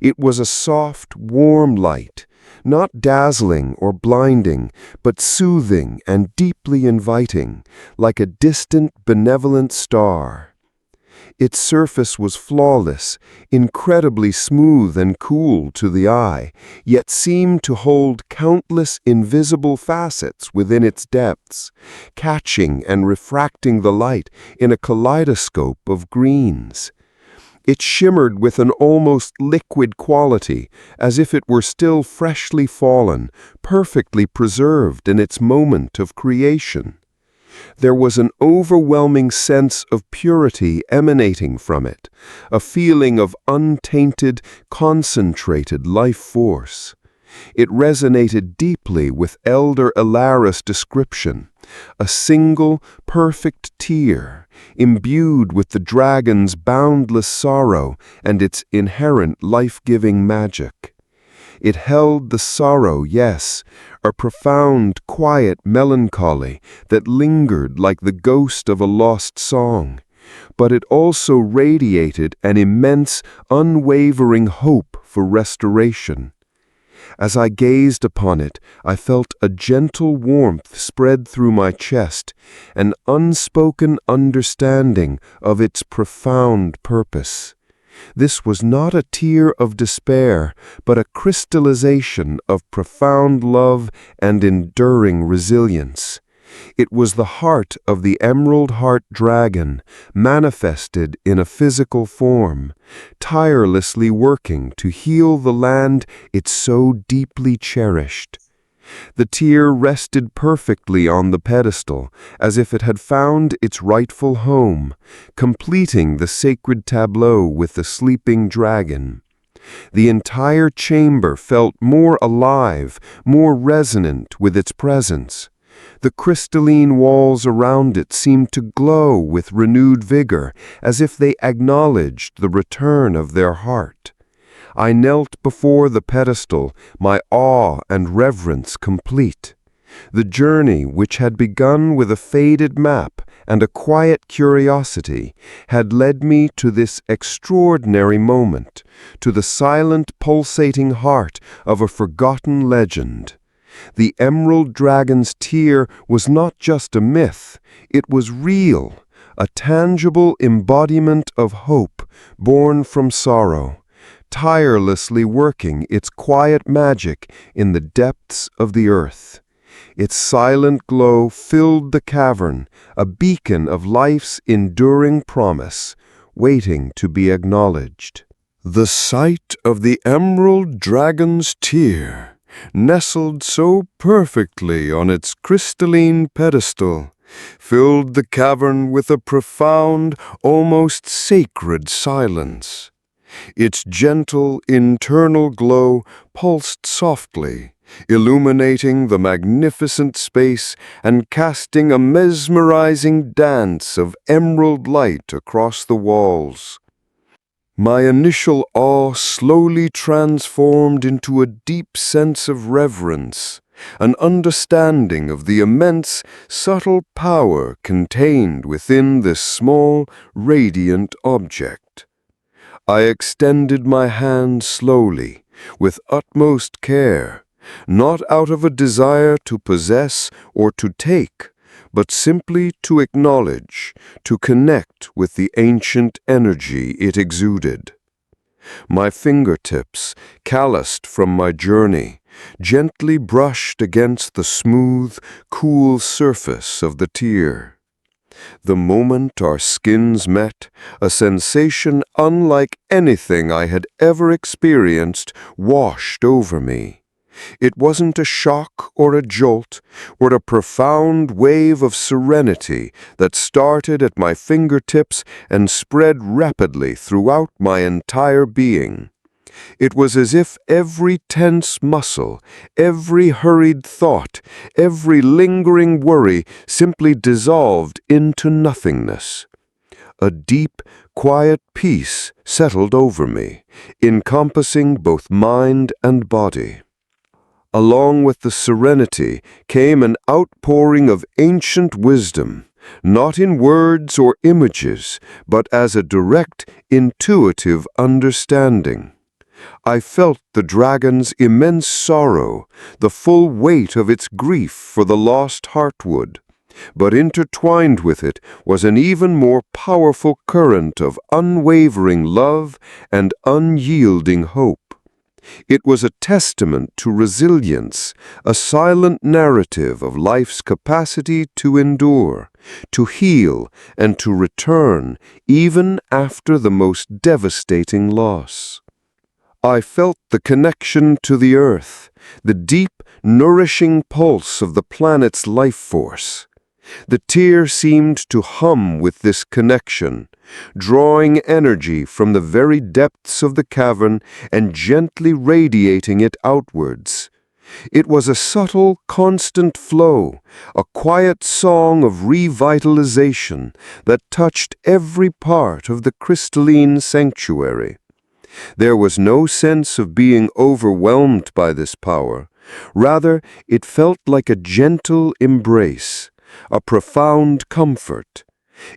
C: It was a soft, warm light, not dazzling or blinding, but soothing and deeply inviting, like a distant, benevolent star. Its surface was flawless, incredibly smooth and cool to the eye, yet seemed to hold countless invisible facets within its depths, catching and refracting the light in a kaleidoscope of greens. It shimmered with an almost liquid quality, as if it were still freshly fallen, perfectly preserved in its moment of creation. There was an overwhelming sense of purity emanating from it, a feeling of untainted, concentrated life force. It resonated deeply with Elder Elara's description, a single, perfect tear, imbued with the dragon's boundless sorrow and its inherent life-giving magic. It held the sorrow, yes, a profound, quiet melancholy that lingered like the ghost of a lost song, but it also radiated an immense, unwavering hope for restoration. As I gazed upon it, I felt a gentle warmth spread through my chest, an unspoken understanding of its profound purpose. This was not a tear of despair, but a crystallization of profound love and enduring resilience. It was the heart of the emerald heart dragon, manifested in a physical form, tirelessly working to heal the land it so deeply cherished. The tear rested perfectly on the pedestal, as if it had found its rightful home, completing the sacred tableau with the sleeping dragon. The entire chamber felt more alive, more resonant with its presence. The crystalline walls around it seemed to glow with renewed vigor, as if they acknowledged the return of their heart. I knelt before the pedestal, my awe and reverence complete. The journey, which had begun with a faded map and a quiet curiosity, had led me to this extraordinary moment, to the silent, pulsating heart of a forgotten legend. The emerald dragon's tear was not just a myth, it was real, a tangible embodiment of hope born from sorrow, tirelessly working its quiet magic in the depths of the earth. Its silent glow filled the cavern, a beacon of life's enduring promise, waiting to be acknowledged. The sight of the emerald dragon's tear, nestled so perfectly on its crystalline pedestal, filled the cavern with a profound, almost sacred silence. Its gentle internal glow pulsed softly, illuminating the magnificent space and casting a mesmerizing dance of emerald light across the walls. My initial awe slowly transformed into a deep sense of reverence, an understanding of the immense, subtle power contained within this small, radiant object. I extended my hand slowly, with utmost care, not out of a desire to possess or to take, but simply to acknowledge, to connect with the ancient energy it exuded. My fingertips, calloused from my journey, gently brushed against the smooth, cool surface of the tear. The moment our skins met, a sensation unlike anything I had ever experienced washed over me. It wasn't a shock or a jolt, but a profound wave of serenity that started at my fingertips and spread rapidly throughout my entire being. It was as if every tense muscle, every hurried thought, every lingering worry simply dissolved into nothingness. A deep, quiet peace settled over me, encompassing both mind and body. Along with the serenity came an outpouring of ancient wisdom, not in words or images, but as a direct, intuitive understanding. I felt the dragon's immense sorrow, the full weight of its grief for the lost heartwood, but intertwined with it was an even more powerful current of unwavering love and unyielding hope. It was a testament to resilience, a silent narrative of life's capacity to endure, to heal, and to return even after the most devastating loss. I felt the connection to the earth, the deep, nourishing pulse of the planet's life force. The tear seemed to hum with this connection, drawing energy from the very depths of the cavern and gently radiating it outwards. It was a subtle, constant flow, a quiet song of revitalization that touched every part of the crystalline sanctuary. There was no sense of being overwhelmed by this power. Rather, it felt like a gentle embrace, a profound comfort.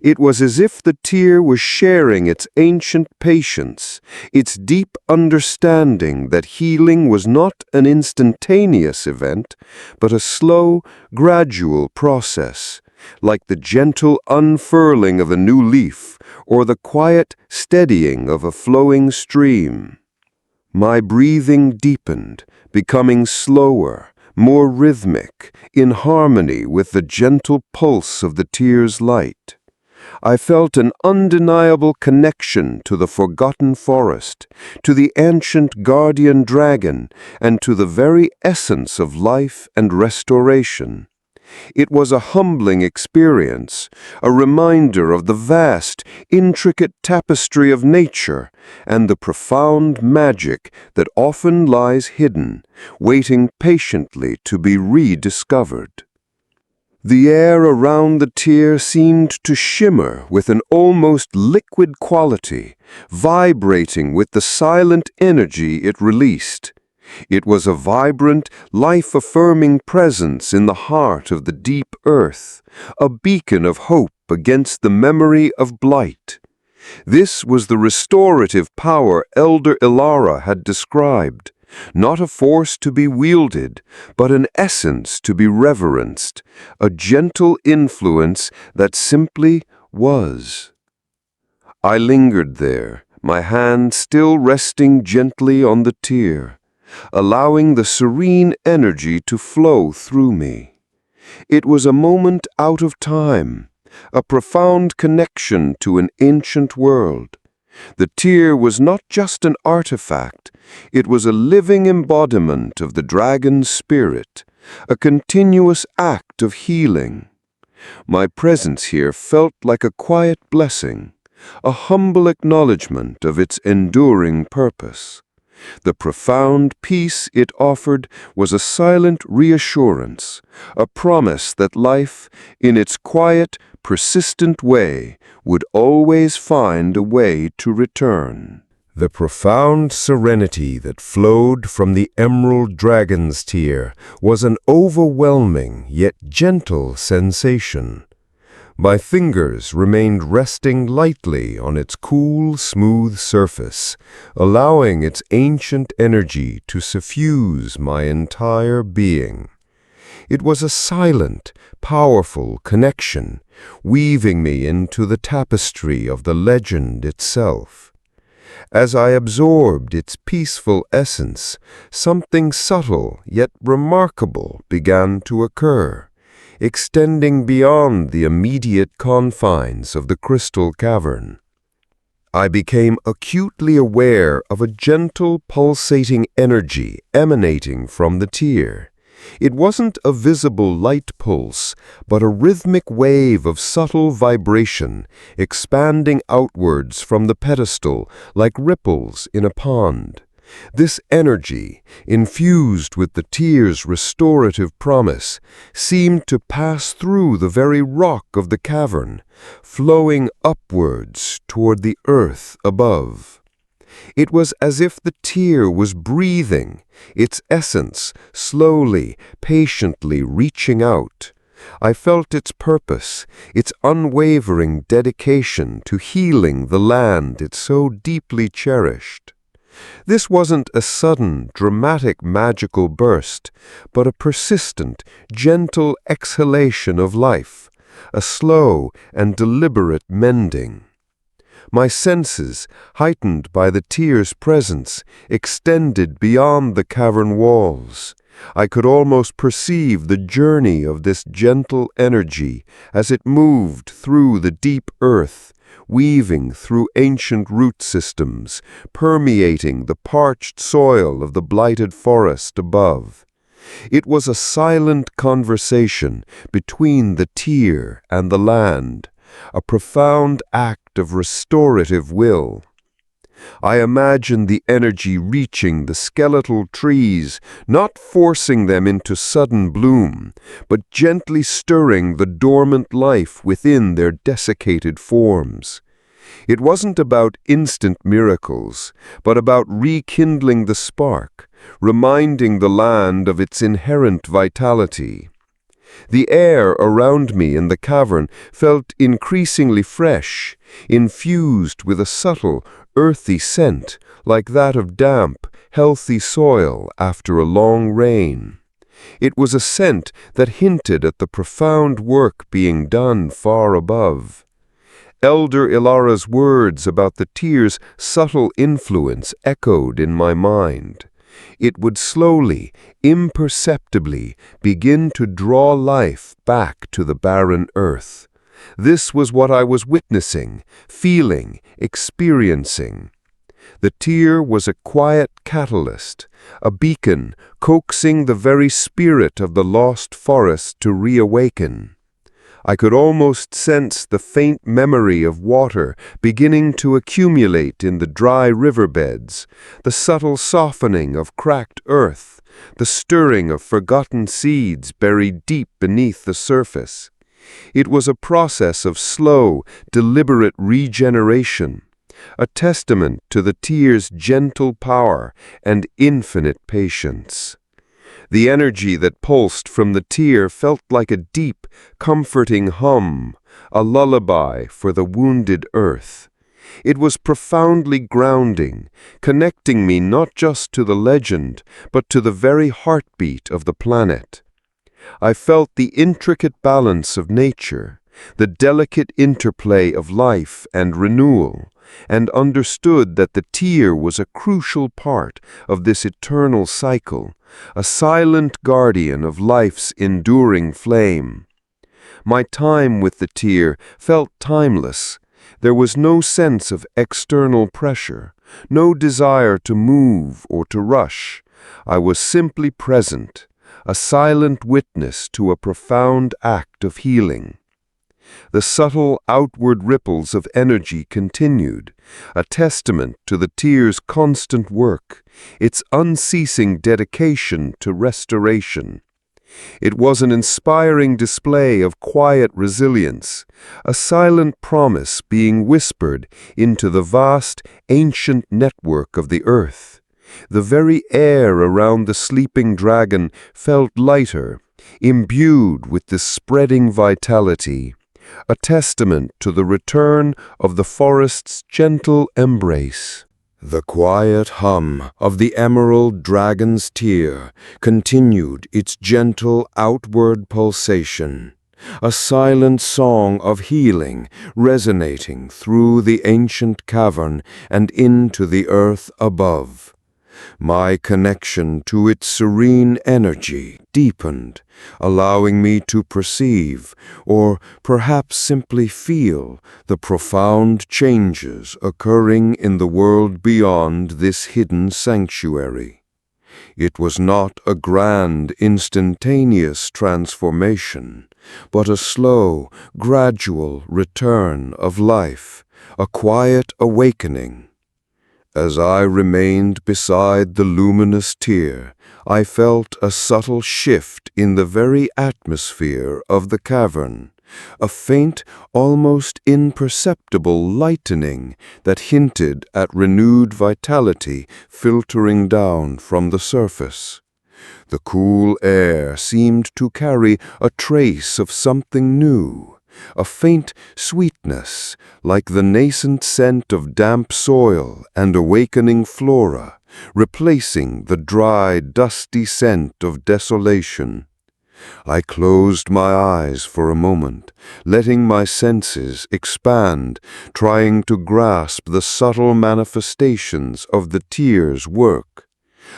C: It was as if the tear was sharing its ancient patience, its deep understanding that healing was not an instantaneous event, but a slow, gradual process, like the gentle unfurling of a new leaf or the quiet steadying of a flowing stream. My breathing deepened, becoming slower, more rhythmic, in harmony with the gentle pulse of the tear's light. I felt an undeniable connection to the forgotten forest, to the ancient guardian dragon, and to the very essence of life and restoration. It was a humbling experience, a reminder of the vast, intricate tapestry of nature and the profound magic that often lies hidden, waiting patiently to be rediscovered. The air around the tear seemed to shimmer with an almost liquid quality, vibrating with the silent energy it released. It was a vibrant, life-affirming presence in the heart of the deep earth, a beacon of hope against the memory of blight. This was the restorative power Elder Ilara had described, not a force to be wielded, but an essence to be reverenced, a gentle influence that simply was. I lingered there, my hand still resting gently on the tear, allowing the serene energy to flow through me. It was a moment out of time, a profound connection to an ancient world. The tear was not just an artifact, it was a living embodiment of the dragon's spirit, a continuous act of healing. My presence here felt like a quiet blessing, a humble acknowledgement of its enduring purpose.
A: The profound peace it offered was a silent reassurance, a promise that life, in its quiet, persistent way, would always find a way to return.
C: The profound serenity that flowed from the emerald dragon's tear was an overwhelming yet gentle sensation. My fingers remained resting lightly on its cool, smooth surface, allowing its ancient energy to suffuse my entire being. It was a silent, powerful connection, weaving me into the tapestry of the legend itself. As I absorbed its peaceful essence, something subtle yet remarkable began to occur, extending beyond the immediate confines of the crystal cavern. I became acutely aware of a gentle, pulsating energy emanating from the tear. It wasn't a visible light pulse, but a rhythmic wave of subtle vibration, expanding outwards from the pedestal like ripples in a pond. This energy, infused with the tear's restorative promise, seemed to pass through the very rock of the cavern, flowing upwards toward the earth above. It was as if the tear was breathing, its essence slowly, patiently reaching out. I felt its purpose, its unwavering dedication to healing the land it so deeply cherished. This wasn't a sudden, dramatic, magical burst, but a persistent, gentle exhalation of life, a slow and deliberate mending. My senses, heightened by the tear's presence, extended beyond the cavern walls. I could almost perceive the journey of this gentle energy as it moved through the deep earth, weaving through ancient root systems, permeating the parched soil of the blighted forest above. It was a silent conversation between the tear and the land, a profound act of restorative will. I imagined the energy reaching the skeletal trees, not forcing them into sudden bloom, but gently stirring the dormant life within their desiccated forms. It wasn't about instant miracles, but about rekindling the spark, reminding the land of its inherent vitality. The air around me in the cavern felt increasingly fresh, infused with a subtle, earthy scent like that of damp, healthy soil after a long rain. It was a scent that hinted at the profound work being done far above. Elder Ilara's words about the tear's subtle influence echoed in my mind. It would slowly, imperceptibly begin to draw life back to the barren earth. This was what I was witnessing, feeling, experiencing. The tear was a quiet catalyst, a beacon coaxing the very spirit of the lost forest to reawaken. I could almost sense the faint memory of water beginning to accumulate in the dry riverbeds, the subtle softening of cracked earth, the stirring of forgotten seeds buried deep beneath the surface. It was a process of slow, deliberate regeneration, a testament to the tear's gentle power and infinite patience. The energy that pulsed from the tear felt like a deep, comforting hum, a lullaby for the wounded earth. It was profoundly grounding, connecting me not just to the legend, but to the very heartbeat of the planet. I felt the intricate balance of nature, the delicate interplay of life and renewal, and understood that the tear was a crucial part of this eternal cycle, a silent guardian of life's enduring flame. My time with the tear felt timeless. There was no sense of external pressure, no desire to move or to rush. I was simply present, a silent witness to a profound act of healing.
A: The subtle outward ripples of energy continued, a testament to the tear's constant work, its unceasing dedication to restoration. It was an inspiring display of quiet resilience, a silent promise being whispered into the vast, ancient network of the earth. The very air around the sleeping dragon felt lighter, imbued with this spreading vitality, a testament to the return of the forest's gentle embrace.
C: The quiet hum of the emerald dragon's tear continued its gentle outward pulsation, a silent song of healing resonating through the ancient cavern and into the earth above. My connection to its serene energy deepened, allowing me to perceive, or perhaps simply feel, the profound changes occurring in the world beyond this hidden sanctuary. It was not a grand, instantaneous transformation, but a slow, gradual return of life, a quiet awakening. As I remained beside the luminous tear, I felt a subtle shift in the very atmosphere of the cavern, a faint, almost imperceptible lightening that hinted at renewed vitality filtering down from the surface. The cool air seemed to carry a trace of something new, a faint sweetness, like the nascent scent of damp soil and awakening flora, replacing the dry, dusty scent of desolation. I closed my eyes for a moment, letting my senses expand, trying to grasp the subtle manifestations of the tear's work.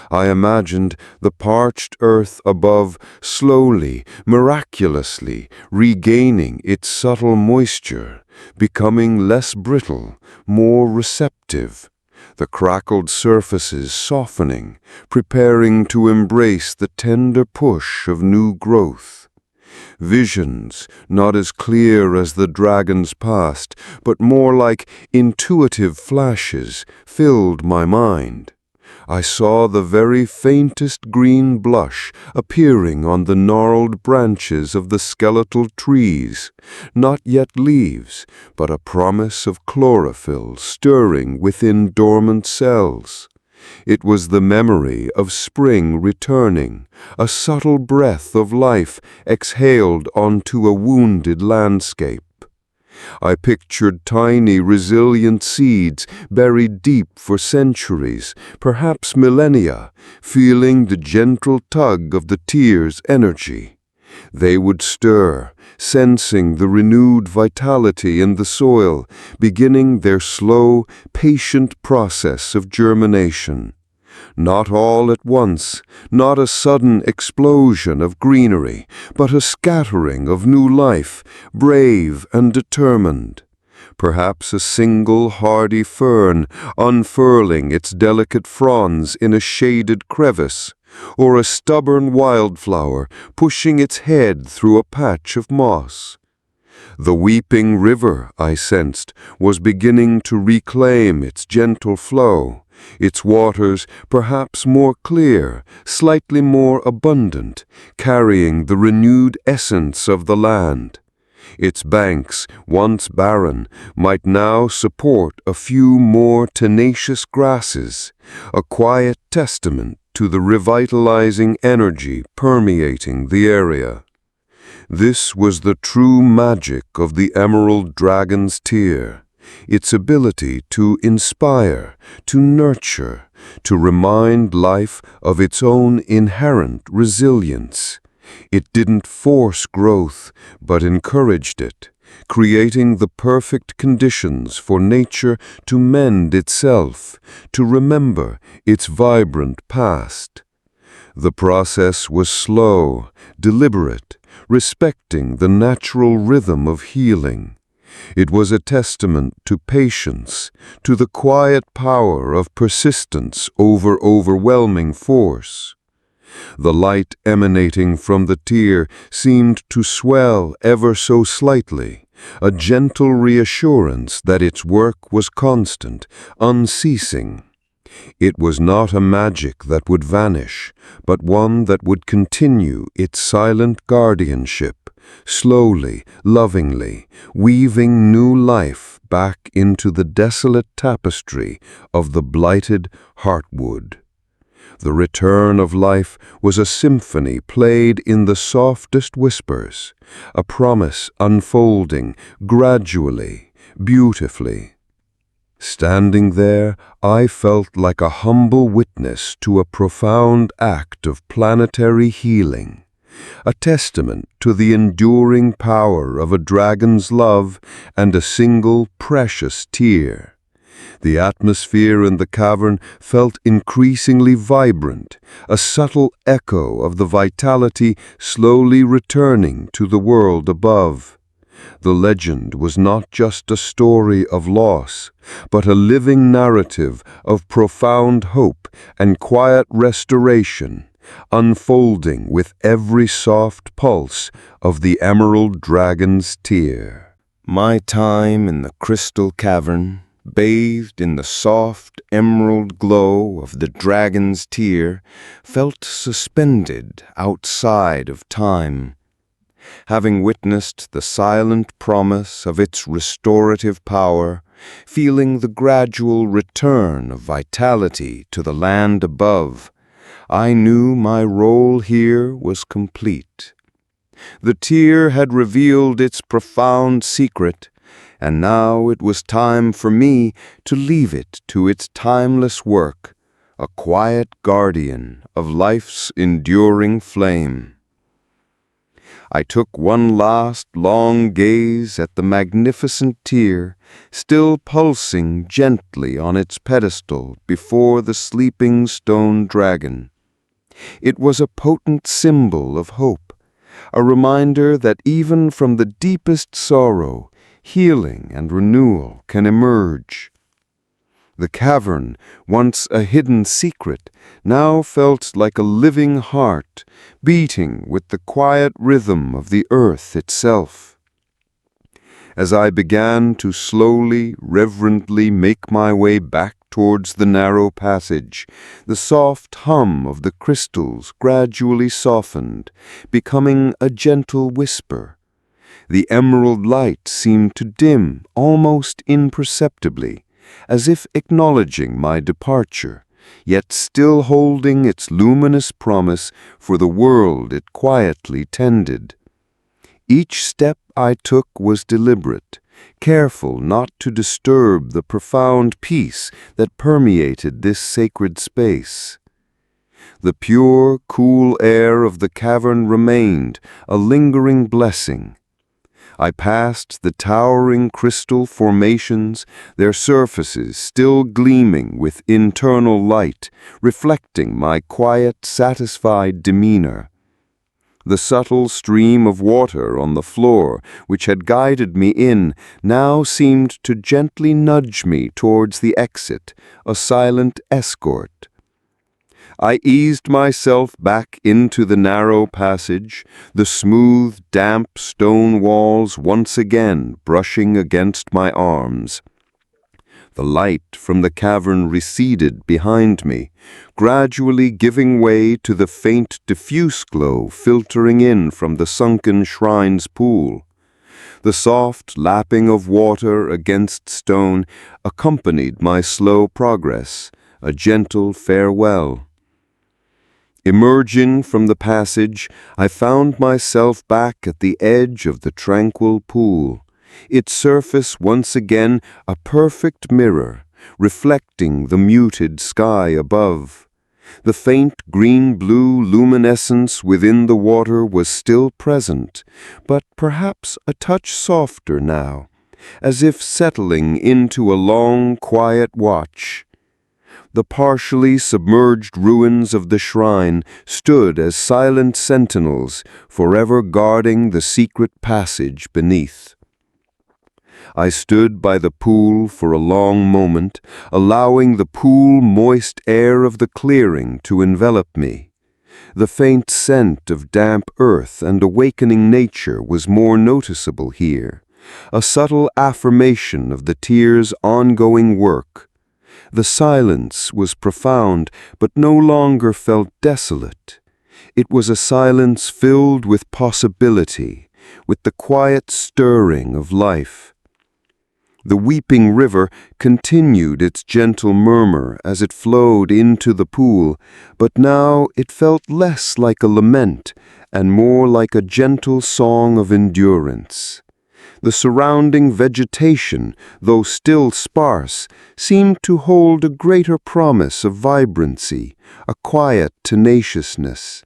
C: I imagined the parched earth above slowly, miraculously regaining its subtle moisture, becoming less brittle, more receptive, the crackled surfaces softening, preparing to embrace the tender push of new growth. Visions, not as clear as the dragon's past, but more like intuitive flashes, filled my mind. I saw the very faintest green blush appearing on the gnarled branches of the skeletal trees, not yet leaves, but a promise of chlorophyll stirring within dormant cells. It was the memory of spring returning, a subtle breath of life exhaled onto a wounded landscape. I pictured tiny, resilient seeds buried deep for centuries, perhaps millennia, feeling the gentle tug of the tear's energy. They would stir, sensing the renewed vitality in the soil, beginning their slow, patient process of germination. Not all at once, not a sudden explosion of greenery, but a scattering of new life, brave and determined. Perhaps a single hardy fern unfurling its delicate fronds in a shaded crevice, or a stubborn wildflower pushing its head through a patch of moss. The weeping river, I sensed, was beginning to reclaim its gentle flow, its waters perhaps more clear, slightly more abundant, carrying the renewed essence of the land. Its banks, once barren, might now support a few more tenacious grasses, a quiet testament to the revitalizing energy permeating the area. This was the true magic of the emerald dragon's tear, its ability to inspire, to nurture, to remind life of its own inherent resilience. It didn't force growth, but encouraged it, creating the perfect conditions for nature to mend itself, to remember its vibrant past. The process was slow, deliberate, respecting the natural rhythm of healing. It was a testament to patience, to the quiet power of persistence over overwhelming force. The light emanating from the tear seemed to swell ever so slightly,
A: a gentle reassurance that its work was constant, unceasing. It was not a magic that would vanish, but one that would continue its silent guardianship, slowly, lovingly, weaving new life back into the desolate tapestry of the blighted heartwood. The return of life was a symphony played in the softest whispers, a promise unfolding gradually, beautifully. Standing there, I felt like a humble witness to a profound act of planetary healing, a testament to the enduring power of a dragon's love and a single precious tear. The atmosphere in the cavern felt increasingly vibrant, a subtle echo of the vitality slowly returning to the world above. The legend was not just a story of loss, but a living narrative of profound hope and quiet restoration, unfolding with every soft pulse of the emerald dragon's tear.
C: My time in the crystal cavern, bathed in the soft emerald glow of the dragon's tear, felt suspended outside of time. Having witnessed the silent promise of its restorative power, feeling the gradual return of vitality to the land above, I knew my role here was complete. The tear had revealed its profound secret, and now it was time for me to leave it to its timeless work, a quiet guardian of life's enduring flame. I took one last long gaze at the magnificent tear, still pulsing gently on its pedestal before the sleeping stone dragon. It was a potent symbol of hope, a reminder that even from the deepest sorrow, healing and renewal can emerge. The cavern, once a hidden secret, now felt like a living heart, beating with the quiet rhythm of the earth itself. As I began to slowly, reverently make my way back towards the narrow passage, the soft hum of the crystals gradually softened, becoming a gentle whisper. The emerald light seemed to dim almost imperceptibly, as if acknowledging my departure, yet still holding its luminous promise for the world it quietly tended. Each step I took was deliberate, careful not to disturb the profound peace that permeated this sacred space. The pure, cool air of the cavern remained a lingering blessing. I passed the towering crystal formations, their surfaces still gleaming with internal light, reflecting my quiet, satisfied demeanor. The subtle stream of water on the floor, which had guided me in, now seemed to gently nudge me towards the exit, a silent escort. I eased myself back into the narrow passage, the smooth, damp stone walls once again brushing against my arms. The light from the cavern receded behind me, gradually giving way to the faint diffuse glow filtering in from the sunken shrine's pool. The soft lapping of water against stone accompanied my slow progress, a gentle farewell. Emerging from the passage, I found myself back at the edge of the tranquil pool, its surface once again a perfect mirror, reflecting the muted sky above. The faint green-blue luminescence within the water was still present, but perhaps a touch softer now, as if settling into a long, quiet watch. The partially submerged ruins of the shrine stood as silent sentinels, forever guarding the secret passage beneath. I stood by the pool for a long moment, allowing the cool, moist air of the clearing to envelop me. The faint scent of damp earth and awakening nature was more noticeable here,
A: a subtle affirmation of the tear's ongoing work. The silence was profound, but no longer felt desolate. It was a silence filled with possibility, with the quiet stirring of life. The weeping river continued its gentle murmur as it flowed into the pool, but now it felt less like a lament and more like a gentle song of endurance. The surrounding vegetation, though still sparse, seemed to hold a greater promise of vibrancy, a quiet tenaciousness.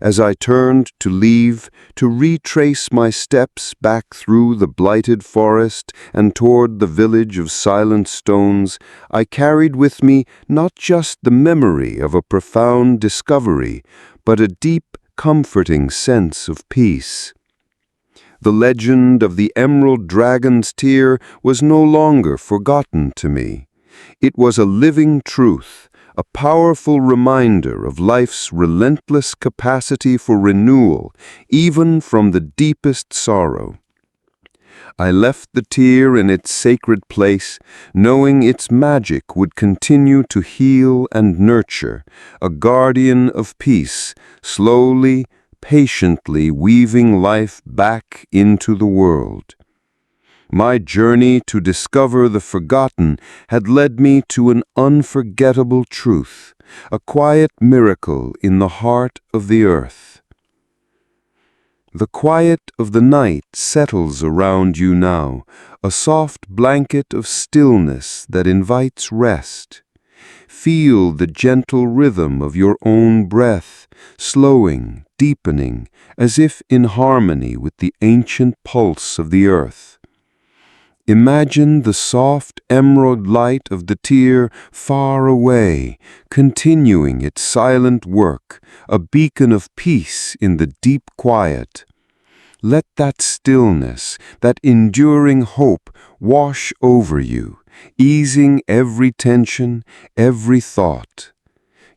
A: As I turned to leave, to retrace my steps back through the blighted forest and toward the village of silent stones, I carried with me not just the memory of a profound discovery, but a deep, comforting sense of peace. The legend of the emerald dragon's tear was no longer forgotten to me. It was a living truth, a powerful reminder of life's relentless capacity for renewal, even from the deepest sorrow. I left the tear in its sacred place, knowing its magic would continue to heal and nurture, a guardian of peace, slowly, patiently weaving life back into the world. My journey to discover the forgotten had led me to an unforgettable truth, a quiet miracle in the heart of the earth. The quiet of the night settles around you now, a soft blanket of stillness that invites rest. Feel the gentle rhythm of your own breath, slowing, deepening, as if in harmony with the ancient pulse of the earth. Imagine the soft emerald light of the tear far away, continuing its silent work, a beacon of peace in the deep quiet. Let that stillness, that enduring hope wash over you, easing every tension, every thought.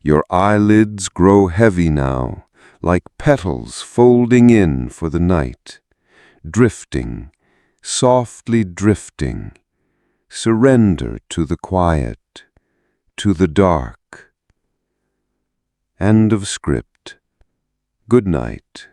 A: Your eyelids grow heavy now, like petals folding in for the night, drifting, softly drifting. Surrender to the quiet, to the dark. End of script. Good night.